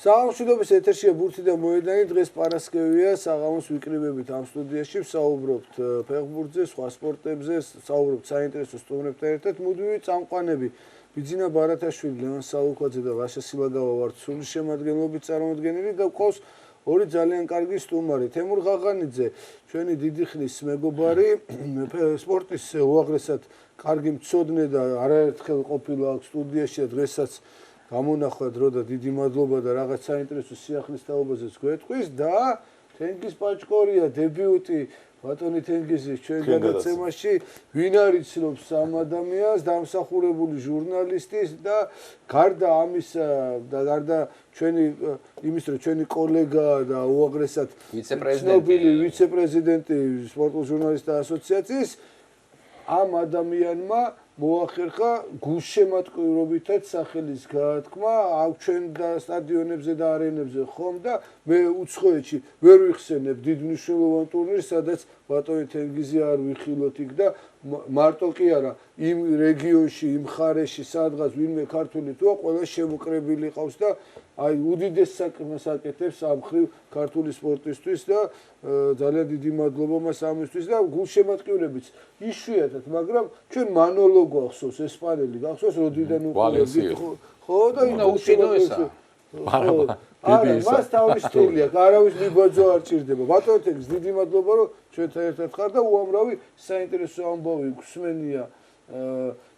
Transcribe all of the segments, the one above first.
საღამოს ეთერშია ბურთი და მოედანი დღეს პარასკევია საღამოს ვიკრიბებით ამ სტუდიაში ვსაუბრობთ ფეხბურთზე, სხვა სპორტებზე, ვსაუბრობთ საინტერესო სტუმრებთან ერთად. მუდმივი წამყვანები ბიძინა ბარათაშვილი, ლევან სალუქვაძე და ვაშა სილაგავა ვართ სრული შემადგენლობით წარმოდგენილი და გვყავს ორი ძალიან კარგი სტუმარი. თემურ ღაღანიძე, ჩვენი დიდი ხნის მეგობარი, სპორტის უაღრესად კარგი მცოდნე და არაერთხელ ყოფილა აქ სტუდიაში და დღესაც გამონახვა დრო და დიდი მადლობა და რაღაც საინტერესო სიახლის თაობაზეც გვეტყვის და თენგიზ პაჭკორია დებიუტი ბატონი თენგიზის ჩვენ გადაცემაში ვინ არის ცნობს ამ ადამიანს დამსახურებული ჟურნალისტის და გარდა ამისა და გარდა ჩვენი იმის რომ ჩვენი კოლეგა და უაღრესად ვიცე-პრეზიდენტი სპორტულ ჟურნალისტთა ასოციაციის ამ ადამიანმა მოახერხა გულშემატკივრობითაც სახელის გაათქმა აქ ჩვენ და სტადიონებზე და არენებზე ხომ და მე უცხოეთში ვერ ვიხსენებ დიდ მნიშვნელოვან ტურნირს სადაც ბატონი თენგიზი არ ვიხილოთ იქ და მარტო კი არა იმ რეგიონში იმ მხარეში სადღაც ვინმე ქართული თუა ყველა შემოკრებილი ყავს და აი უდიდეს საქმეს აკეთებს ამ ხრივ ქართული სპორტისთვის და ძალიან დიდი მადლობა მას ამისთვის და გულშემატკივრებიც იშვიათად მაგრამ ჩვენ მანოლო გვახსოვს ესპანელი გახსოვს როდიდან უყურებთ ხო და უშინოესა არა მას თავის სტილია არავის მიბაძო არ ჭირდება ბატონო თენგიზ დიდი მადლობა რომ ჩვენთან ერთად ხარ და უამრავი საინტერესო ამბავი გვსმენია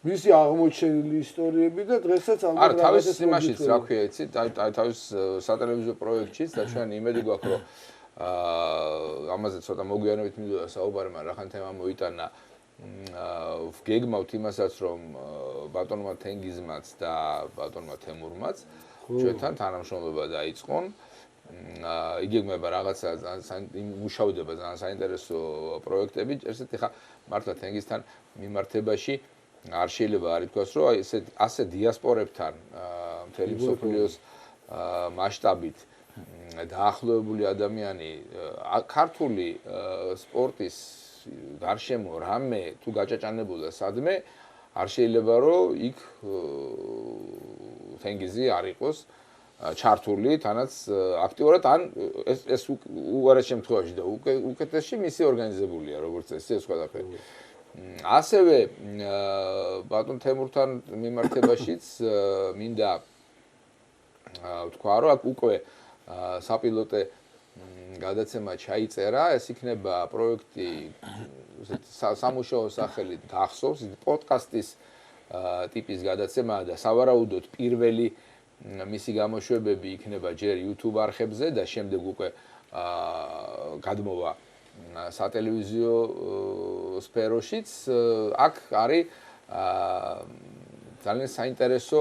მისი აღმოჩენილი ისტორიები და დღესაც ალბათ არა თავის იმაშიც რა ქვია იცით თავის სატელევიზიო პროექტშიც და ჩვენ იმედი გვაქვს რომ ამაზე ცოტა მოგვიანებით მიდოდა საუბარი მაგრამ რახან თემა მოიტანა ვგეგმავთ იმასაც რომ ბატონმა თენგიზმაც და ბატონმა თემურმაც ჩვენთან თანამშრომლობა დაიწყონ იგეგმება რაღაცა მუშაობა ძალიან საინტერესო პროექტები ესეთი ხა მართლა თენგიზთან მიმართებაში არ შეიძლება არ ითქვას რომ ასე დიასპორებთან მთელი მსოფლიოს მასშტაბით დაახლოებული ადამიანი ქართული სპორტის გარშემო რამე თუ გაჭაჭანებულა სადმე არ შეიძლება რომ იქ თენგიზი არ იყოს ჩართული თანაც აქტიურად ან ეს უარეს შემთხვევაში და უკეთესში მისი ორგანიზებულია როგორც ესე სხვადასხვა ასევე ბატონ თემურთან მიმართებაშიც მინდა ვთქვა რომ აქ უკვე საპილოტე გადაცემა ჩაიწერა ეს იქნება პროექტი სამუშაო სახელით გახსოვს პოდკასტის ტიპის გადაცემაა და სავარაუდოდ პირველი მისი გამოშვებები იქნება ჯერ YouTube არხებზე და შემდეგ უკვე გადმოვა სატელევიზიო სფეროშიც აქ არის ძალიან საინტერესო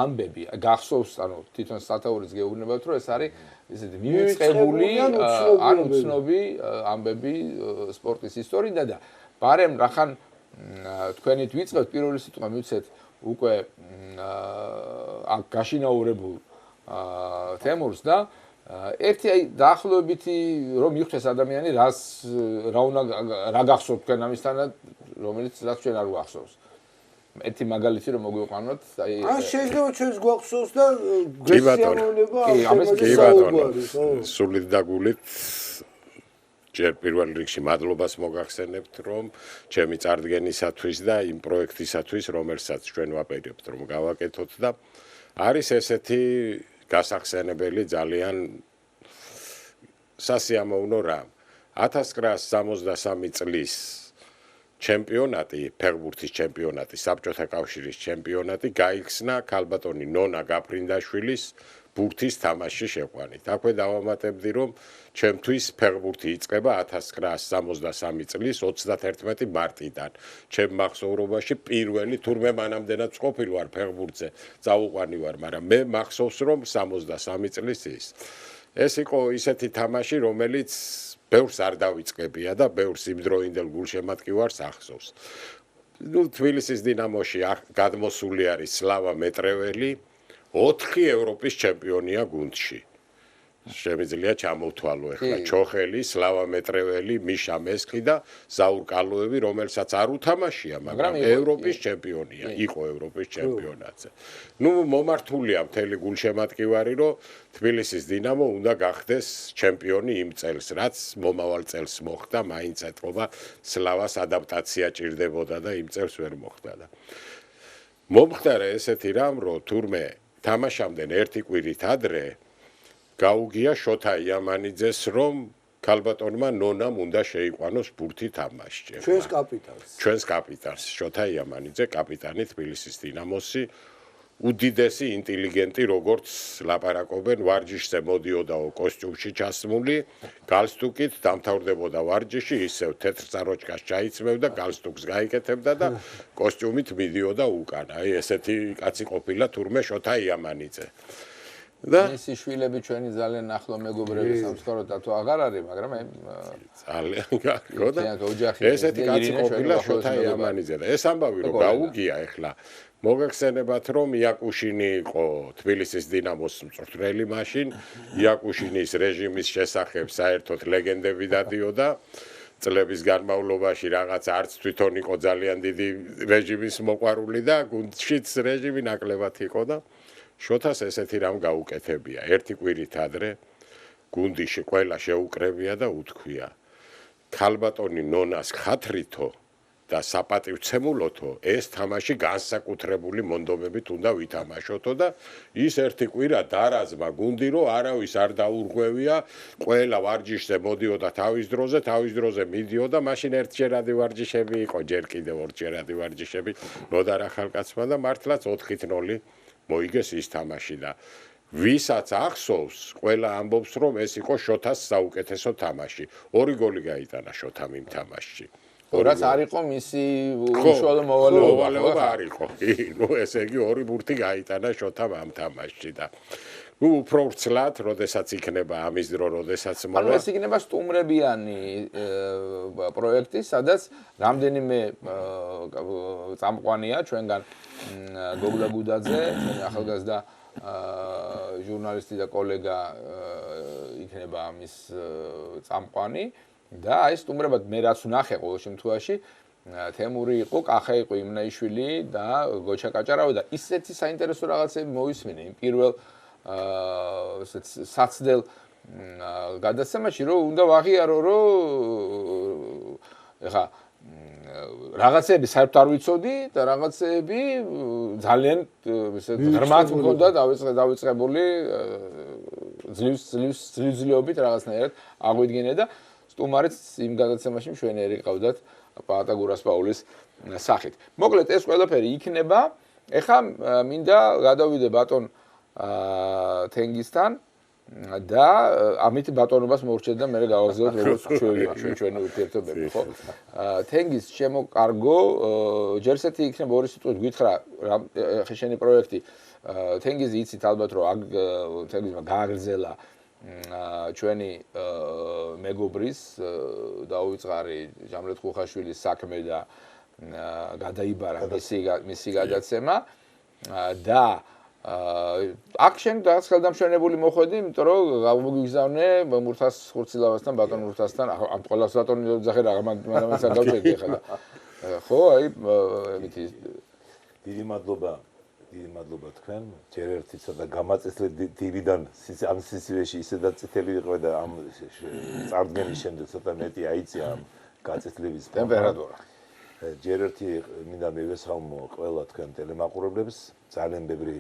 ამბები გახსოვს ანუ თვითონ სათაურიც გეუბნებათ რომ ეს არის ესეთი მიმწყებული ან უცნობი ამბები სპორტის ისტორიიდან და ბარემ რახან თქვენით ვიწყებთ პირველი სიტყვა მივცეთ უკვე აქ გაშინაურებულ თემურს და ერთი აი დაახლოებითი რომ მიხვდეს ადამიანი რა გახსოვთ თქვენ ამისთანაც რომელიც რაც ჩვენ არ გვახსოვს ერთი მაგალითი რომ მოგვიყვანოთ აი შეიძლება ჩვენს გვახსოვს და გესიამოვნება კი ბატონო სულით და გულით ჯერ პირველ რიგში მადლობას მოგახსენებთ რომ ჩემი წარდგენისათვის და იმ პროექტისათვის რომელსაც ჩვენ ვაპირებთ რომ გავაკეთოთ და არის ესეთი გასახსენებელი ძალიან სასიამოვნო რამ 1963 წლის ჩემპიონატი ფეხბურთის ჩემპიონატი საბჭოთა კავშირის ჩემპიონატი გაიხსნა ქალბატონი ნონა გაფრინდაშვილის ბურთის თამაში შეყვანით. აქვე დავამატებდი რომ ჩემთვის ფეხბურთი იწყება 1963 წლის 31 მარტიდან. ჩემ მახსოვრობაში პირველი თურმე მანამდენაც ყოფილი ვარ ფეხბურთზე, წაუყვანი ვარ, მაგრამ მე მახსოვს რომ 63 წლის ის. ეს იყო ისეთი თამაში, რომელიც ბევრს არ დავიწყებია და ბევრს იმდროინდელ გულშემატკივარს ახსოვს. თბილისის დინამოში გადმოსული არის სლავა მეტრეველი 4 ევროპის ჩემპიონია გუნდში. შემიძლია ჩამოვთვალო ახლა ჩოხელი, სლავა მეტრეველი, მიშა მესხი და ზაურ კალოევი, რომელსაც არ უთამაშია, მაგრამ ევროპის ჩემპიონია, იყო ევროპის ჩემპიონატზე. ნუ მომართულია მთელი გულშემატკივარი, რომ თბილისის დინამო უნდა გახდეს ჩემპიონი იმ წელს, რაც მომავალ წელს მოხდა, მაინც ეთყობა სლავას ადაპტაცია ჭირდებოდა და იმ წელს ვერ მოხდა და მომხდარა ესეთი რამ, რომ თურმე თამაშამდენ ერთი კვირით ადრე გაუგია შოთა იამანიძეს, რომ ქალბატონმა ნონამ უნდა შეიყვანოს ბურთი თამაშში. ჩვენს კაპიტანს შოთა იამანიძე, კაპიტანი თბილისის დინამოსი, უდიდესი ინტელიგენტი, როგორც ლაპარაკობენ, ვარჯიშზე მოდიოდაო კოსტიუმში ჩასმული, გალსტუკით დამთავრდებოდა ვარჯიში, ისევ თეთრ წაროჭკას ჩაიცმევდა, გალსტუკს გაიკეთებდა და კოსტიუმით მიდიოდა უკან. აი ესეთი კაცი ყოფილა თურმე შოთა იამანიძე. მისი შვილები ჩვენი ძალიან ახლო მეგობრები სამსახუროდ თუ აღარ არის, მაგრამ აი ძალიან კარგო და ესეთი კაცი ყოფილა შოთა იამანიძე და ეს ამბავი რომ გაუგია ახლა მოგეხსენებათ რომ იაკუშინი იყო თბილისის დინამოს მწვრთნელი მაშინ იაკუშინის რეჟიმის შესახებ საერთოდ ლეგენდები დადიოდა წლების განმავლობაში რაღაც არც თვითონ იყო ძალიან დიდი რეჟიმის მოყვარული და გუნდშიც რეჟიმი ნაკლებად იყო და შოთას ესეთი რამ გაუკეთებია. ერთი კვირით ადრე გუნდში ყველა შეუკრებია და უთქვია ქალბატონი ნონას ხათრითო და საპატივცემულოთო ეს თამაში განსაკუთრებული მონდომებით უნდა ვითამაშოთო და ის ერთი კვირა დარაზმა გუნდი რომ არავის არ დაურღვევია, ყველა ვარჯიშზე მოდიოდა თავის დროზე მიდიოდა, მაშინ ერთჯერადი ვარჯიშები იყო, ჯერ კიდევ ორჯერადი ვარჯიშები ნოდარ ახალკაცმა და მართლაც 4-0 მოიგეს ის თამაში და ვისაც ახსოვს, ყველა ამბობს, რომ ეს იყო შოთას საუკეთესო თამაში. 2 გოლი გაიტანა შოთამ იმ თამაშში. რაც არ იყო მისი უშუალო მოვალეობა არ იყო. ნუ ესე იგი 2 ბურთი გაიტანა შოთამ ამ თამაშში და ნუ უფრო ვრცლად, როდესაც იქნება ამის დრო, როდესაც მოვა. ანუ ეს იქნება სტუმრებიანი პროექტი, სადაც რამდენიმე წამყვანია ჩვენგან გოგლა გუდაძე, ახალგაზრდა ჟურნალისტი და კოლეგა იქნება ამის წამყვანი და აი სტუმრებად მე რაც ვნახე ყოველ შემთხვევაში თემური იყო, კახა იყო, იმნაიშვილი და გოჩა კაჭარავი და ისეთი საინტერესო რაღაცები მოვისმინე იმ პირველ საცდელ გადაცემაში რომ უნდა ვაღიარო რომ ეხა რაღაცები საერთოდ არ ვიცოდი და რაღაცები ძალიან ესე ღრმად მქონდა დავიწყებული ძლივობით რაღაცნაირად აღვიდგინე და სტუმარიც იმ გადაცემაში მშვენიერი ყავდათ პაატა გურასპაულის სახით. მოკლედ ეს ყველაფერი იქნება. ეხა მინდა გადავიდე ბატონ თენგისთან და ამით ბატონობას მოვრჩეთ და მე გავაგზავნოთ როგორც ჩვენი ურთიერთობები, ხო? თენგის შემოკარგო ჯერსეთი იქნება ორი სიტყვით გითხრა ხე შენი პროექტი თენგიზი იცით ალბათ რომ თენგიზმა გააგრძელა ჩვენი მეგობრის დაუვიწყარი ჟამლეთ ხუხაშვილის საქმე და გადაიბარა მისი გადაცემა და აქ შენ რაღაც ხელდამშვენებული მოხვედი, იმიტომ რომ გამოგიგზავნე მურთას ხურცილავასთან, ბატონ მურთასთან, ამ ყველას ბატონი ძახე რა მანდამაც არ გავწევდი ხა და ხო, აი მითი დიდი მადლობა თქვენ, ჯერ ერთი ცოტა გამაწესლე დილიდან ამ სისივეში ისედაც წითელი იყო და ამ წარდგენის შემდეგ ცოტა მეტი აიწია ამ გაწესლების ტემპერატურა. ჯერ ერთი მინდა მივესალმო ყველა თქვენ ტელემაყურებლებს, ძალიან ბევრი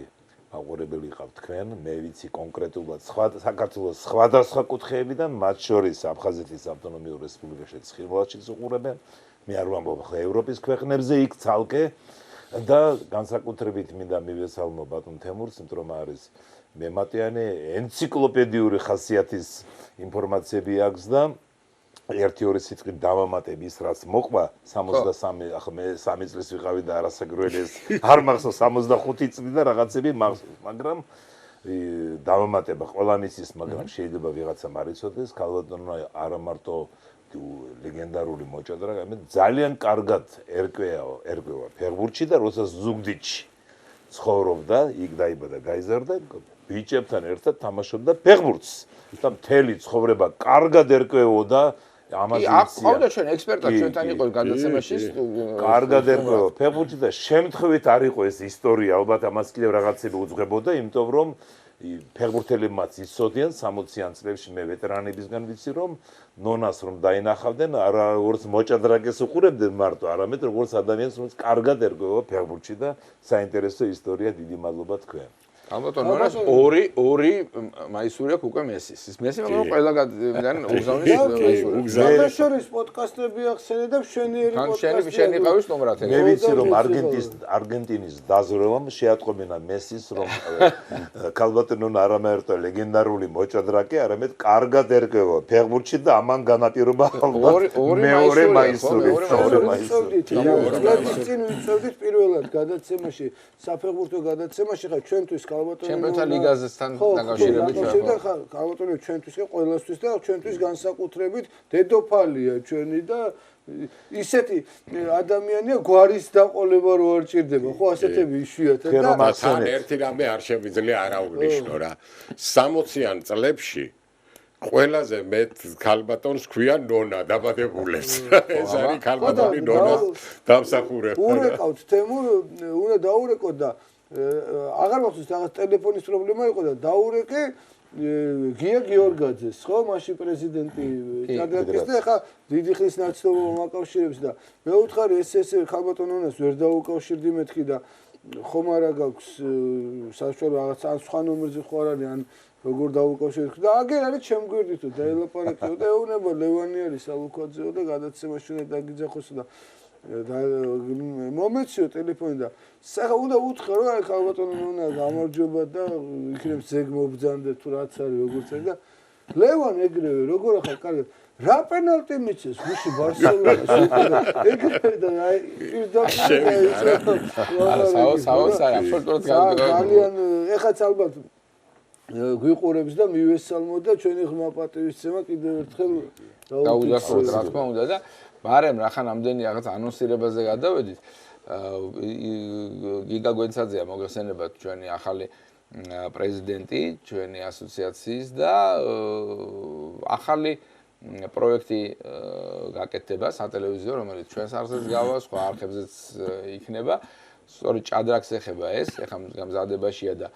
მაყურებელი ყავთ თქვენ, მე ვიცი კონკრეტულად საქართველოს სხვადასხვა კუთხეებიდან, მათ შორის აფხაზეთის ავტონომიურ რესპუბლიკაში ცხინვალაშიც უყურებენ, მე არ ვამბობ ხო ევროპის ქვეყნებზე იქ ცალკე და განსაკუთრებით მინდა მივესალმო ბატონ თემურს, იმიტომ რომ არის მემატიანე ენციკლოპედიური ხასიათის ინფორმაციები აქვს და 1-2 სიტყვით დავამატებ ის რაც მოყვა 63 ახლა მე 3 წლის ვიყავი და არასაგროელეს არ მახსოვს 65 წელი და რაღაცები მახსოვს მაგრამ დავამატება ყველა მისის მაგრამ შეიძლება ვიღაცამ არ იცოდეს ქალბატონმა არა მარტო ლეგენდარული მოჭადრაკე მე ძალიან კარგად ერკვევა ფეხბურთში და როცა ზუგდიდში ცხოვრობდა იქ დაიბადა გაიზარდა ბიჭებთან ერთად თამაშობდა ფეხბურთს და მთელი ცხოვრება კარგად ერკვეოდა ამაზე ყავდა ჩვენ ექსპერტად ჩვენთან იყო გადაცემაში კარგად ერკვეოდა ფეხბურთში და შემთხვევით არ იყო ეს ისტორია ალბათ ამას კიდევ რაღაცები უძღვებოდა იმიტომ რომ ფეხბურთელებმაც იცოდიან 60-იან წლებში მე ვეტერანებისგან ვიცი რომ ნონას რომ დაინახავდნენ არა როგორც მოჭადრაკეს უყურებდნენ მარტო არამედ როგორც ადამიანს რომელიც კარგად ერკვევა ფეხბურთში და საინტერესო ისტორია დიდი მადლობა თქვენ ალბათ ნონას ორი მაისური აქვს უკვე მესის მესი მაგრამ ყველაგან უგზავნის უგზავნის პოდკასტები ახსენე და მშვენიერი პოდკასტი შენი ყავის ნომრად მე ვიცი რომ არგენტინის დაზრევამ შეატყობინა მესის რომ ქალბატონონ არამარტო ლეგენდარული მოჭადრაკე არამედ კარგად ერკვევა ფეხბურთში და ამან განაპირობა ალბათ მეორე მაისური წინ ვიცოდით პირველად გადაცემაში საფეხბურთო გადაცემაში ხა ჩვენთვის ჩემპიონთა ლიგაზესთან დაკავშირებით ხა ქალბატონო ჩვენთვის კი ყველასთვის და ჩვენთვის განსაკუთრებით დედოფალია ჩვენი და ისეთი ადამიანია გვარის დაყოლება რო არ ჭირდება ხო ასეთები იშვიათად და თან ერთი რამე არ შეგვიძლია არ აღვნიშნო რა 60-იან წლებში ყველაზე მეტ ქალბატონს ქვია ნონა დაბადებულებს ეს არის ქალბატონი ნონას დამსახურება ურეკავთ თემურ უნდა დაურეკოთ და აღარ მახსოვს რაღაც ტელეფონის პრობლემა იყო და დაურეკე გია გიორგაძეს ხო მაშინ პრეზიდენტი ჭადრაკის და ხა დიდი ხნის ნაცნობობა მაკავშირებს და მე ვუთხარი ეს ქალბატონონას ვერ დაუკავშირდი მეთქი და ხომ არა გაქვს საშუალო რაღაც ან სხვა ნომერზე ხო არ არის ან როგორ დაუკავშირდი და აგერ არის ჩემგვერდითო დაელაპარაკეო და ეუნება ლევანი არის ალუქაძეო და გადაცემაში უნდა დაგიძახოსო და მომეციო ტელეფონი და სახა უნდა უთხრა რომ აი ქალბატონო ნონა გამარჯობა და იქნებ ზეგ მობძანდე თუ რაც არის როგორც არის და ლევან ეგრევე როგორ ახლა კარგად რა პენალტი მიცეს გუში ბარსელონას ეგრევე და აი აბსოლუტურად ძალიან ეხაც ალბათ გვიყურებს და მივესალმო და ჩვენი ღრმა პატივისცემა კიდევ ერთხელ დაუდასტუროთ რა თქმა უნდა და მაგრამ რახან ამდენი რაღაც ანონსირებაზე გადავედით გიგა გვენცაძეა მოგეხსენებათ ჩვენი ახალი პრეზიდენტი ჩვენი ასოციაციის და ახალი პროექტი გაკეთდება სატელევიზიო რომელიც ჩვენს არხზეც გავა სხვა არხებზეც იქნება სწორედ ჭადრაკს ეხება ეს ეხლა გამზადებაშია და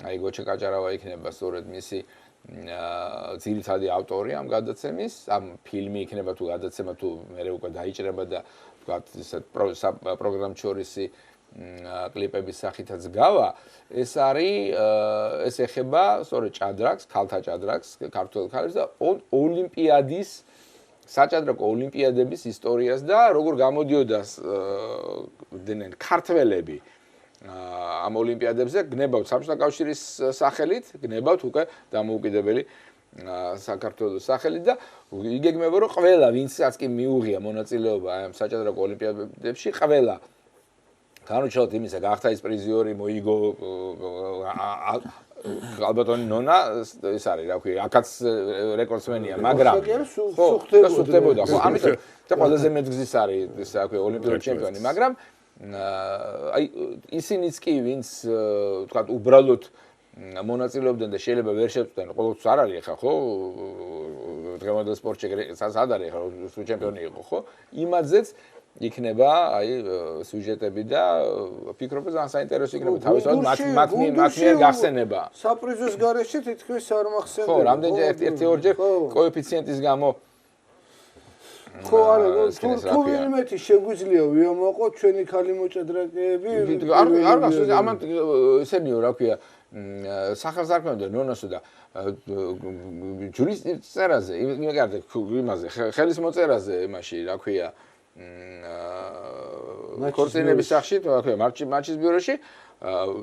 აი გოჩა კაჭარავა იქნება სწორედ მისი ძირითადი ავტორი ამ გადაცემის, ამ ფილმი იქნება თუ გადაცემა თუ მე უკვე დაიჭრება და ვთქვათ ისეთ პროგრამჩორისი კლიპების სახითაც გავა, ეს არის ეს ეხება სწორედ ჭადრაკს, ქალთა ჭადრაკს, ქართველ ქალებს და ოლიმპიადის საჭადრაკო ოლიმპიადების ისტორიას და როგორ გამოდიოდა ქართველები ამ ოლიმპიადებზე გნებავთ საბჭოთა კავშირის სახელით, გნებავთ უკვე დამოუკიდებელი საქართველოს სახელით და იგეგმება რომ ყველა ვინცაც კი მიუღია მონაწილეობა ამ საჭადრაკო ოლიმპიადებში, ყველა განუჩვენოთ იმისა, გახდა ის პრიზიორი, მოიგო ალბათონი ნონა, ეს არის, რა ქვია, აქაც რეკორდსმენია, მაგრამ ხო, სუხდებოდა, ხო, ამიტომ ყველაზე მეტგზის არის, ეს რა ქვია, ოლიმპიური ჩემპიონი, მაგრამ აი ისინიც კი ვინც ვთქვათ უბრალოდ მონაწილეობდნენ და შეიძლება ვერ შეწყვეტენ ყოველთვის არ არის ხა ხო დღევანდელ სპორტში სად არის ხა სუ ჩემპიონი იყო ხო იმათზეც იქნება აი სიუჟეტები და ფიქრობ ძალიან საინტერესო იქნება თავისთავად მათ მიერ გახსენება საპრიზოს გარეშე თითქმის არ მახსენდება ხო რამდენჯერ ერთი-ორჯერ კოეფიციენტის გამო ხო არა თუ ვინმეთი შეგვიძლია ვიამაყოთ ჩვენი ქალი მოჭადრაკეები არ გახსოვს ამან ესენიო რა ქვია სახარს არ ქონდა ნონასო და ჯურის წერაზე იმაზე ხელის მოწერაზე იმაში რა ქვია კორტინების სახში რა ქვია მარჩის ბიუროში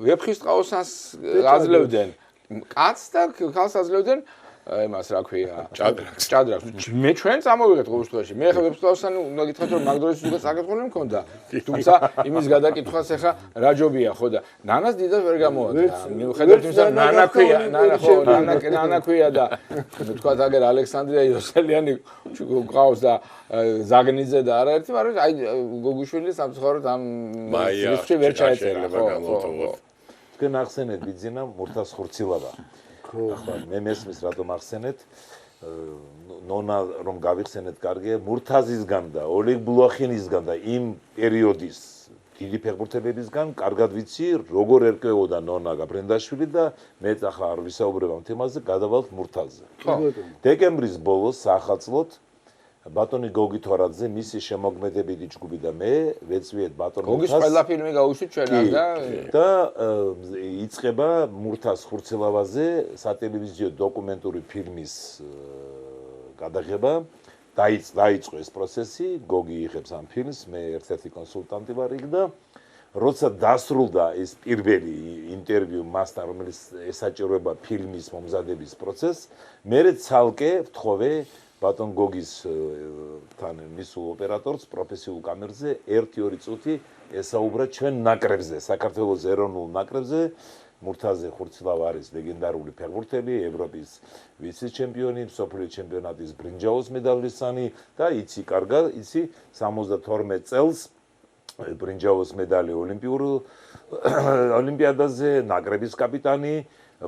ვეფხისტყაოსანს აძლევდნენ კაცს და ქალს აძლევდნენ იმას რა ქვია ჭადრაკს მე ჩვენ წამოვიღეთ ყოველ შემთხვევაში მე ხა ვეფხისტყაოსანი უნდა გითხრათ რომ მაგდროის უკვე საკითხული მქონდა თუმცა იმის გადაკითხვას ახლა რა ჯობია ხო და ნანას დიდად ვერ გამოვადა მიუხედავად იმისა ნანა ქვია ნანა ქვია და თქვა აგერ ალექსანდრია იოსელიანი ყავს და ზაგნიძე და არაერთი მაგრამ აი გოგუშვილი სამწუხაროდ ამ სიცხში ვერ ჩაეწერა ხო თქვენ ახსენეთ ბიძინა მურთას ხურცილავა. ახლა მე მესმის რატომ ახსენეთ ნონა რომ გავიხსენეთ კარგია მურთაზისგან და ოლეგ ბლუახინისგან და იმ პერიოდის დიდი ფეხბურთელებისგან კარგად ვიცი როგორ ერკვეოდა ნონა გაბრენდაშვილი და მეც ახლა არ ვისაუბრებ ამ თემაზე გადავალთ მურთაზზე. დეკემბრის ბოლოს საახალწლოდ ბატონი გოგი თორაძე მისი შემოქმედებითი ჯგუფი და მე ვეწვიეთ ბატონ გოგის ყველა ფილმი გავუშვით ჩვენ და იწყება მურთას ხურცელავაზე სატელევიზიო დოკუმენტური ფილმის გადაღება დაიწყო ეს პროცესი გოგი იღებს ამ ფილმს მე ერთ-ერთი კონსულტანტი ვარ იქ და როცა დასრულდა ეს პირველი ინტერვიუ მასთან რომელიც ესაჭიროება ფილმის მომზადების პროცესს მე ცალკე ვთხოვე ბატონ გოგის თან მისულ ოპერატორს პროფესიულ კამერზე 1-2 წუთი ესაუბრა ჩვენ ნაკრებზე საქართველოს ეროვნულ ნაკრებზე მურთაზე ხურცლავა არის ლეგენდარული ფეხბურთელი ევროპის ვიცე-ჩემპიონი მსოფლიო ჩემპიონატის ბრინჯაოს მედალისტანი და იცი კარგად იცი 72 წელს ბრინჯაოს მედალი ოლიმპიადაზე ნაკრების კაპიტანი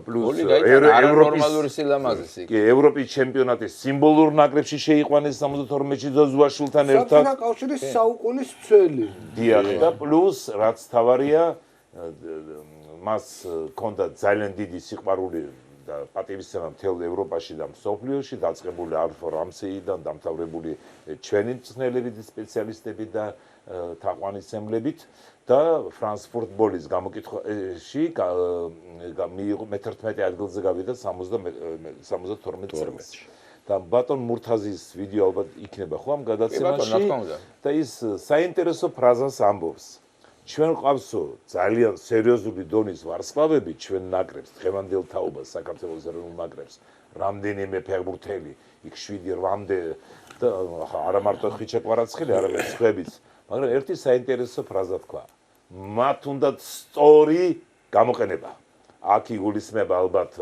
პლუს ნორმალური სილამაზესი. კი, ევროპის ჩემპიონატის სიმბოლურ ნაკრებში შეიყვანეს 72-ში ზოზუაშვილთან ერთად. საფრანგეთის კავშირის საუკუნის მცველი. დიახ, და პლუს რაც თავარია მას ჰქონდა ძალიან დიდი სიყვარული და პატივისცემა მთელ ევროპაში და მსოფლიოში დაწყებული არფო რამსეიდან დამთავრებული ჩვენი მწვრთნელები სპეციალისტები და თაყვანისმცემლებით და ფრანს ფუტბოლის გამოკითხვაში მიიღო მე-11 ადგილზე გავიდა 72 წელს. და ბატონ მურთაზის ვიდეო ალბათ იქნება ხო ამ გადაცემაში და ის საინტერესო ფრაზას ამბობს. ჩვენ ყავსო ძალიან სერიოზული დონის ვარსკვლავები ჩვენ ნაკრებს დღევანდელ თაობას საქართველოს ეროვნულ ნაკრებს რამდენიმე ფეხბურთელი იქ 7-8-მდე და არა მარტო ხვიჩა კვარაცხელი არამედ სხვებიც მაგრამ ერთი საინტერესო ფრაზა თქვა მათ უნდათ სწორი გამოყენება აქ იგულისხმება ალბათ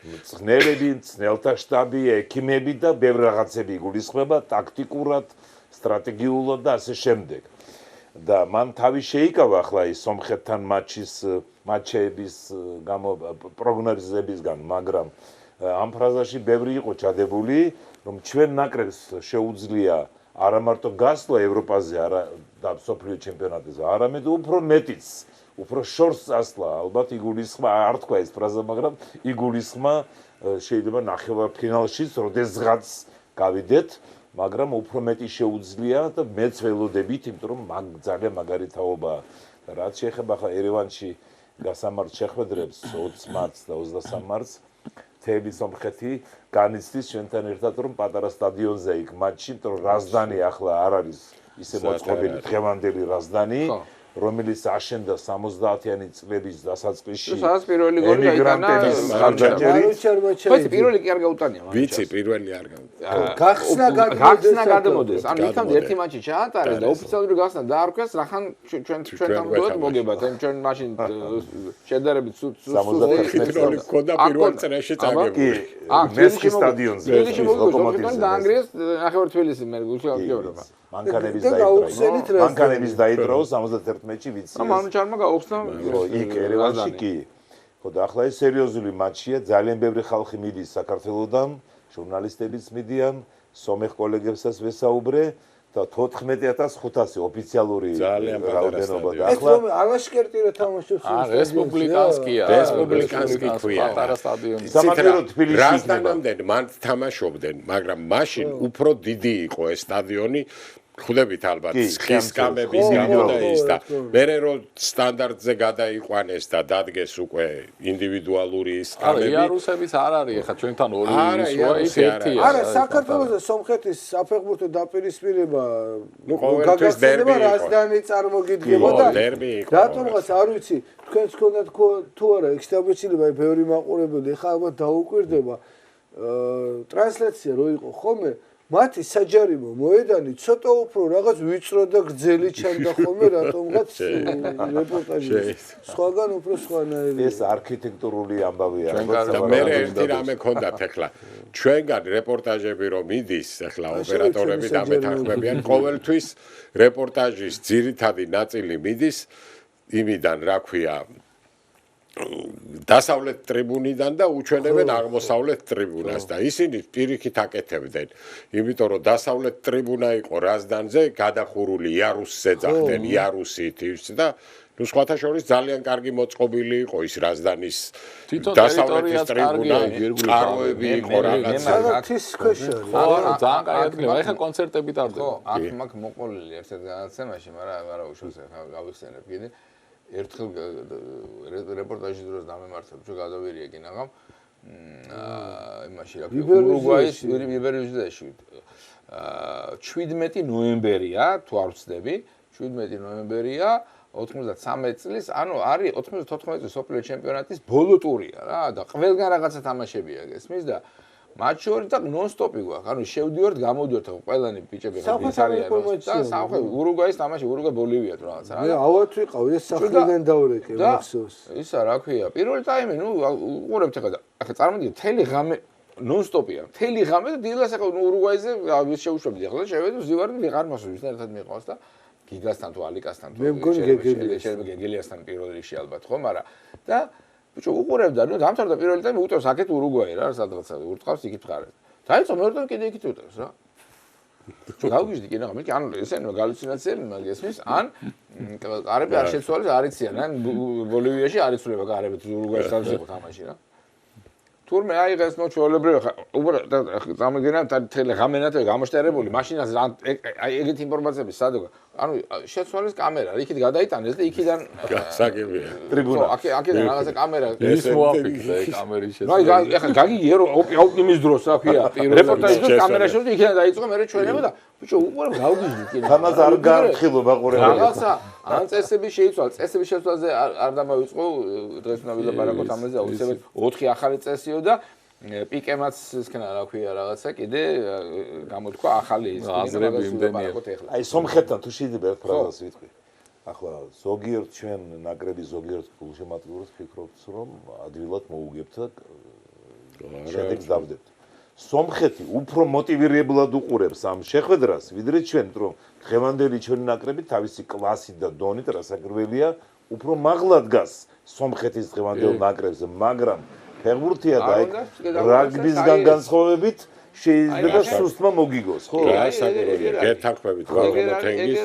მწვრთნელები, მწვრთნელთა შტაბი, ექიმები და ბევრ რაღაცები იგულისხმება ტაქტიკურად, სტრატეგიულად და ასე შემდეგ. და მან თავი შეიკავა ახლა ის სომხეთთან მატჩების პროგნოზებისგან, მაგრამ ამ ფრაზაში ბევრი იყო ჩადებული, რომ ჩვენ ნაკრებს შეუძლია არა მარტო გასვლა ევროპაზე, არა და მსოფლიო ჩემპიონატზე, არამედ უფრო მეტიც, უფრო შორს წასვლა, ალბათ იგულისხმა, არ თქვა ეს ფრაზა, მაგრამ იგულისხმა შეიძლება ნახევარფინალშიც, როდესღაც გავიდეთ, მაგრამ უფრო მეტი შეუძლია და მეც ველოდებით, იმიტომ რომ ძალიან მაგარი თაობაა. რაც შეეხება ახლა ერევანში გასამართ შეხვედრებს 20 მარტს და 23 მარტს თელი სომხეთი განიცდის ჩვენთან ერთად რომ პატარა სტადიონზე იქ მატჩი, იმიტომ რომ რაზდანი ახლა არ არის ისე მოწყობილი დღევანდელი რაზდანი, რომელიც აშენდა 70-იანი წლების დასაწყისში. სადაც პირველი გოლი გაიტანა ხარჯაჭერით. ხო, პირველი კი არ გაუტანია მან. ვიცი, პირველი არ გაუტანია. გახსნა გადამოდეს. ანუ იქამდე ერთი მატჩი ჩაატარეს და ოფიციალური გახსნა დაარქვეს, რახან ჩვენთან მოდოთ მოგებათ, ჩვენ მაშინ შედარებით სულ ქონდა პირველ წრეში წაგებული. მესხი სტადიონზე. ლოკომოტივი დაანგრიეს ნახევარ თბილისი მე გულშემატკივრობა. მანქანების დაიძრაო 71 მეჩი ვიცი. ამან ჩარმა გაუხსნა იქ ერევანში კი. ხო და ახლა ეს სერიოზული მატჩია, ძალიან ბევრი ხალხი მიდის საქართველოსდან, ჟურნალისტებიც მიდიან, სომეხ კოლეგებსაც ვესაუბრე და 14500 ოფიციალური რაოდენობა და ახლა ეს რომ ალაშკერტირა თამაშობს რესპუბლიკანსკია რესპუბლიკანსკი ქვია პატარა სტადიონი სამაგერო თბილისში რაზდანამდე მან თამაშობდნენ მაგრამ მაშინ უფრო დიდი იყო ეს სტადიონი ხვდებით ალბათ ხის კამების გამო და ის და მერე რომ სტანდარტზე გადაიყვანეს და დადგეს უკვე ინდივიდუალური ის კამები იარუსების არ არის ახლა ჩვენთან ორი ისოა ის ერთია არა საქართველოს სომხეთის საფეხბურთო დაპირისპირება გაგაცდება რაზდანი წარმოგიდგება და რატომღაც არ ვიცი თქვენს გქონდათ თუ არა ექსტაბეცილება ბევრი მაყურებელი ხა ალბათ დაუკვირდება ტრანსლაცია რო იყო ხოლმე მათი საჯარიმო მოედანი ცოტა უფრო რაღაც ვიწრო და გრძელი ჩანდა ხოლმე რატომღაც რეპორტაჟში სხვაგან უფრო სხვანაირი ეს არქიტექტურული ამბავია და მე ერთი რამე ქონდათ ახლა ჩვენგან რეპორტაჟები რომ მიდის ახლა ოპერატორები დამეთანხმებიან ყოველთვის რეპორტაჟის ძირითადი ნაწილი მიდის იმიდან რა ქვია დასავლეთ ტრიბუნიდან და უჩვენებენ აღმოსავლეთ ტრიბუნას და ისინი პირიქით აკეთებდნენ. იმიტომ რომ დასავლეთ ტრიბუნა იყო რაზდანზე გადახურული იარუსზე ძახდნენ იარუსით ის და ნუ სხვათა შორის ძალიან კარგი მოწყობილი იყო ის რაზდანის დასავლეთის ტრიბუნა, წყაროები იყო რაღაცა. თის ქვეშა. ძალიან კარგი ადგილია. ეხა კონცერტები ტარდება. ხო, აქ მაგ მოყოლილი ერთ-ერთ განაცემაში, მაგრამ უშავს ახლა გავიხსენებ კიდე. ერთხელ რეპორტაჟის დროს დამემართებ, ჩვენ გადავირიე კინაღამ. იმაში რა ქვია, ურუგვაის იბერიუზეში. 17 ნოემბერია, თუ არ ვცდები, 17 ნოემბერია 93 წლის, ანუ არის 94 წლის სოფლიო ჩემპიონატის ბოლო ტურია რა და ყველგან რაღაცა თამაშებია გესმის და მათ შორის და ნონ-სტოპი გვაქვს. ანუ შევდივართ, გამოდივართ ყველანი ბიჭები ხარია და სამხრეთ ურუგვაის თამაში, ურუგვაი ბოლივია თუ რაღაცა რა. მე ავად ვიყავ, ეს სახლიდან დავრეკე მახსოვს. ისა რა ქვია, პირველი ტაიმი, ნუ უყურებთ ახლა და ახლა წარმოგიდგენთ, მთელი ღამე ნონ-სტოპია. მთელი ღამე და დილას ახლა ურუგვაიზე შევუშვებდი ახლა შევედი ვზივარდი ვიღარ მასო ვისთან ერთად მიყვავს და გიგასთან თუ ალიკასთან თუ შეიძლება გეგელიასთან პირველ რიგში ალბათ ხო, მაგრამ და ბიჭო უყურებდა, ნუ დამთავრდა პირველი ტაიმი, უტევს აქეთ ურუგვაი რა, სადღაცა ურტყავს იქით ხარეთ. დაიწყო მეორე ტაიმი კიდე იქით უტევს რა. ბიჭო გავგიჟდი კინო, მე ან ესენი галлюცინაციები მაგესმის, ან კარები არ შეცვალეს, არ იციან, ან ბოლივიაში არ იცვლება კარები ურუგვაის თამაში იყო თამაში რა. თურმე აიღეს ნო ჩვეულებრივ უბრალოდ წამიგენა თელი ღამენათე გამოშტერებული მაშინაზე აი ეგეთი ინფორმაციები სადაგა ანუ შეცვალეს კამერა იქით გადაიტანეს და იქიდან გასაგებია ტრიბუნა აქედან რაღაცა კამერა ის მოაფიქრა ეგ კამერის შეცვალა აი ახლა გაგიგე რომ ოპტიმიზ დროს რა ქვია რეპორტაჟის დროს კამერა შევდი იქიდან დაიწყო მე ჩვენება და ბიჭო უყურებ გავგიჟდი კინო თამას არ გაარხილო მაყურებელი რაღაცა ან წესები შეიცვალა წესების შეცვალაზე არ დამავიწყო დღეს უნდა ვილაპარაკოთ ამაზე აუცილებლად 4 ახალი წესიო და პიკემაც ისქნა რა ქვია რაღაცა კიდე გამოთქვა ახალი ის აზრები იმდენია აი სომხეთთან თუ შეიძლება ერთ ფრაზას ვიტყვი ახლა ზოგიერთ ჩვენ ნაკრების ზოგიერთ გულშემატკივრებს ფიქრობთ რომ ადვილად მოუგებთ და შედეგს დავდებთ სომხეთი უფრო მოტივირებულად უყურებს ამ შეხვედრას ვიდრე ჩვენ რომ დღევანდელი ჩვენი ნაკრები თავისი კლასით და დონით რასაკვირველია უფრო მაღლა დგას სომხეთის დღევანდელ ნაკრებზე მაგრამ ფეხბურთია და რაგბისგან განსხვავებით შეიძლება სუსტმა მოგიგოს ხო რასაკვირველია გეთანხმებით გალგომოთენგის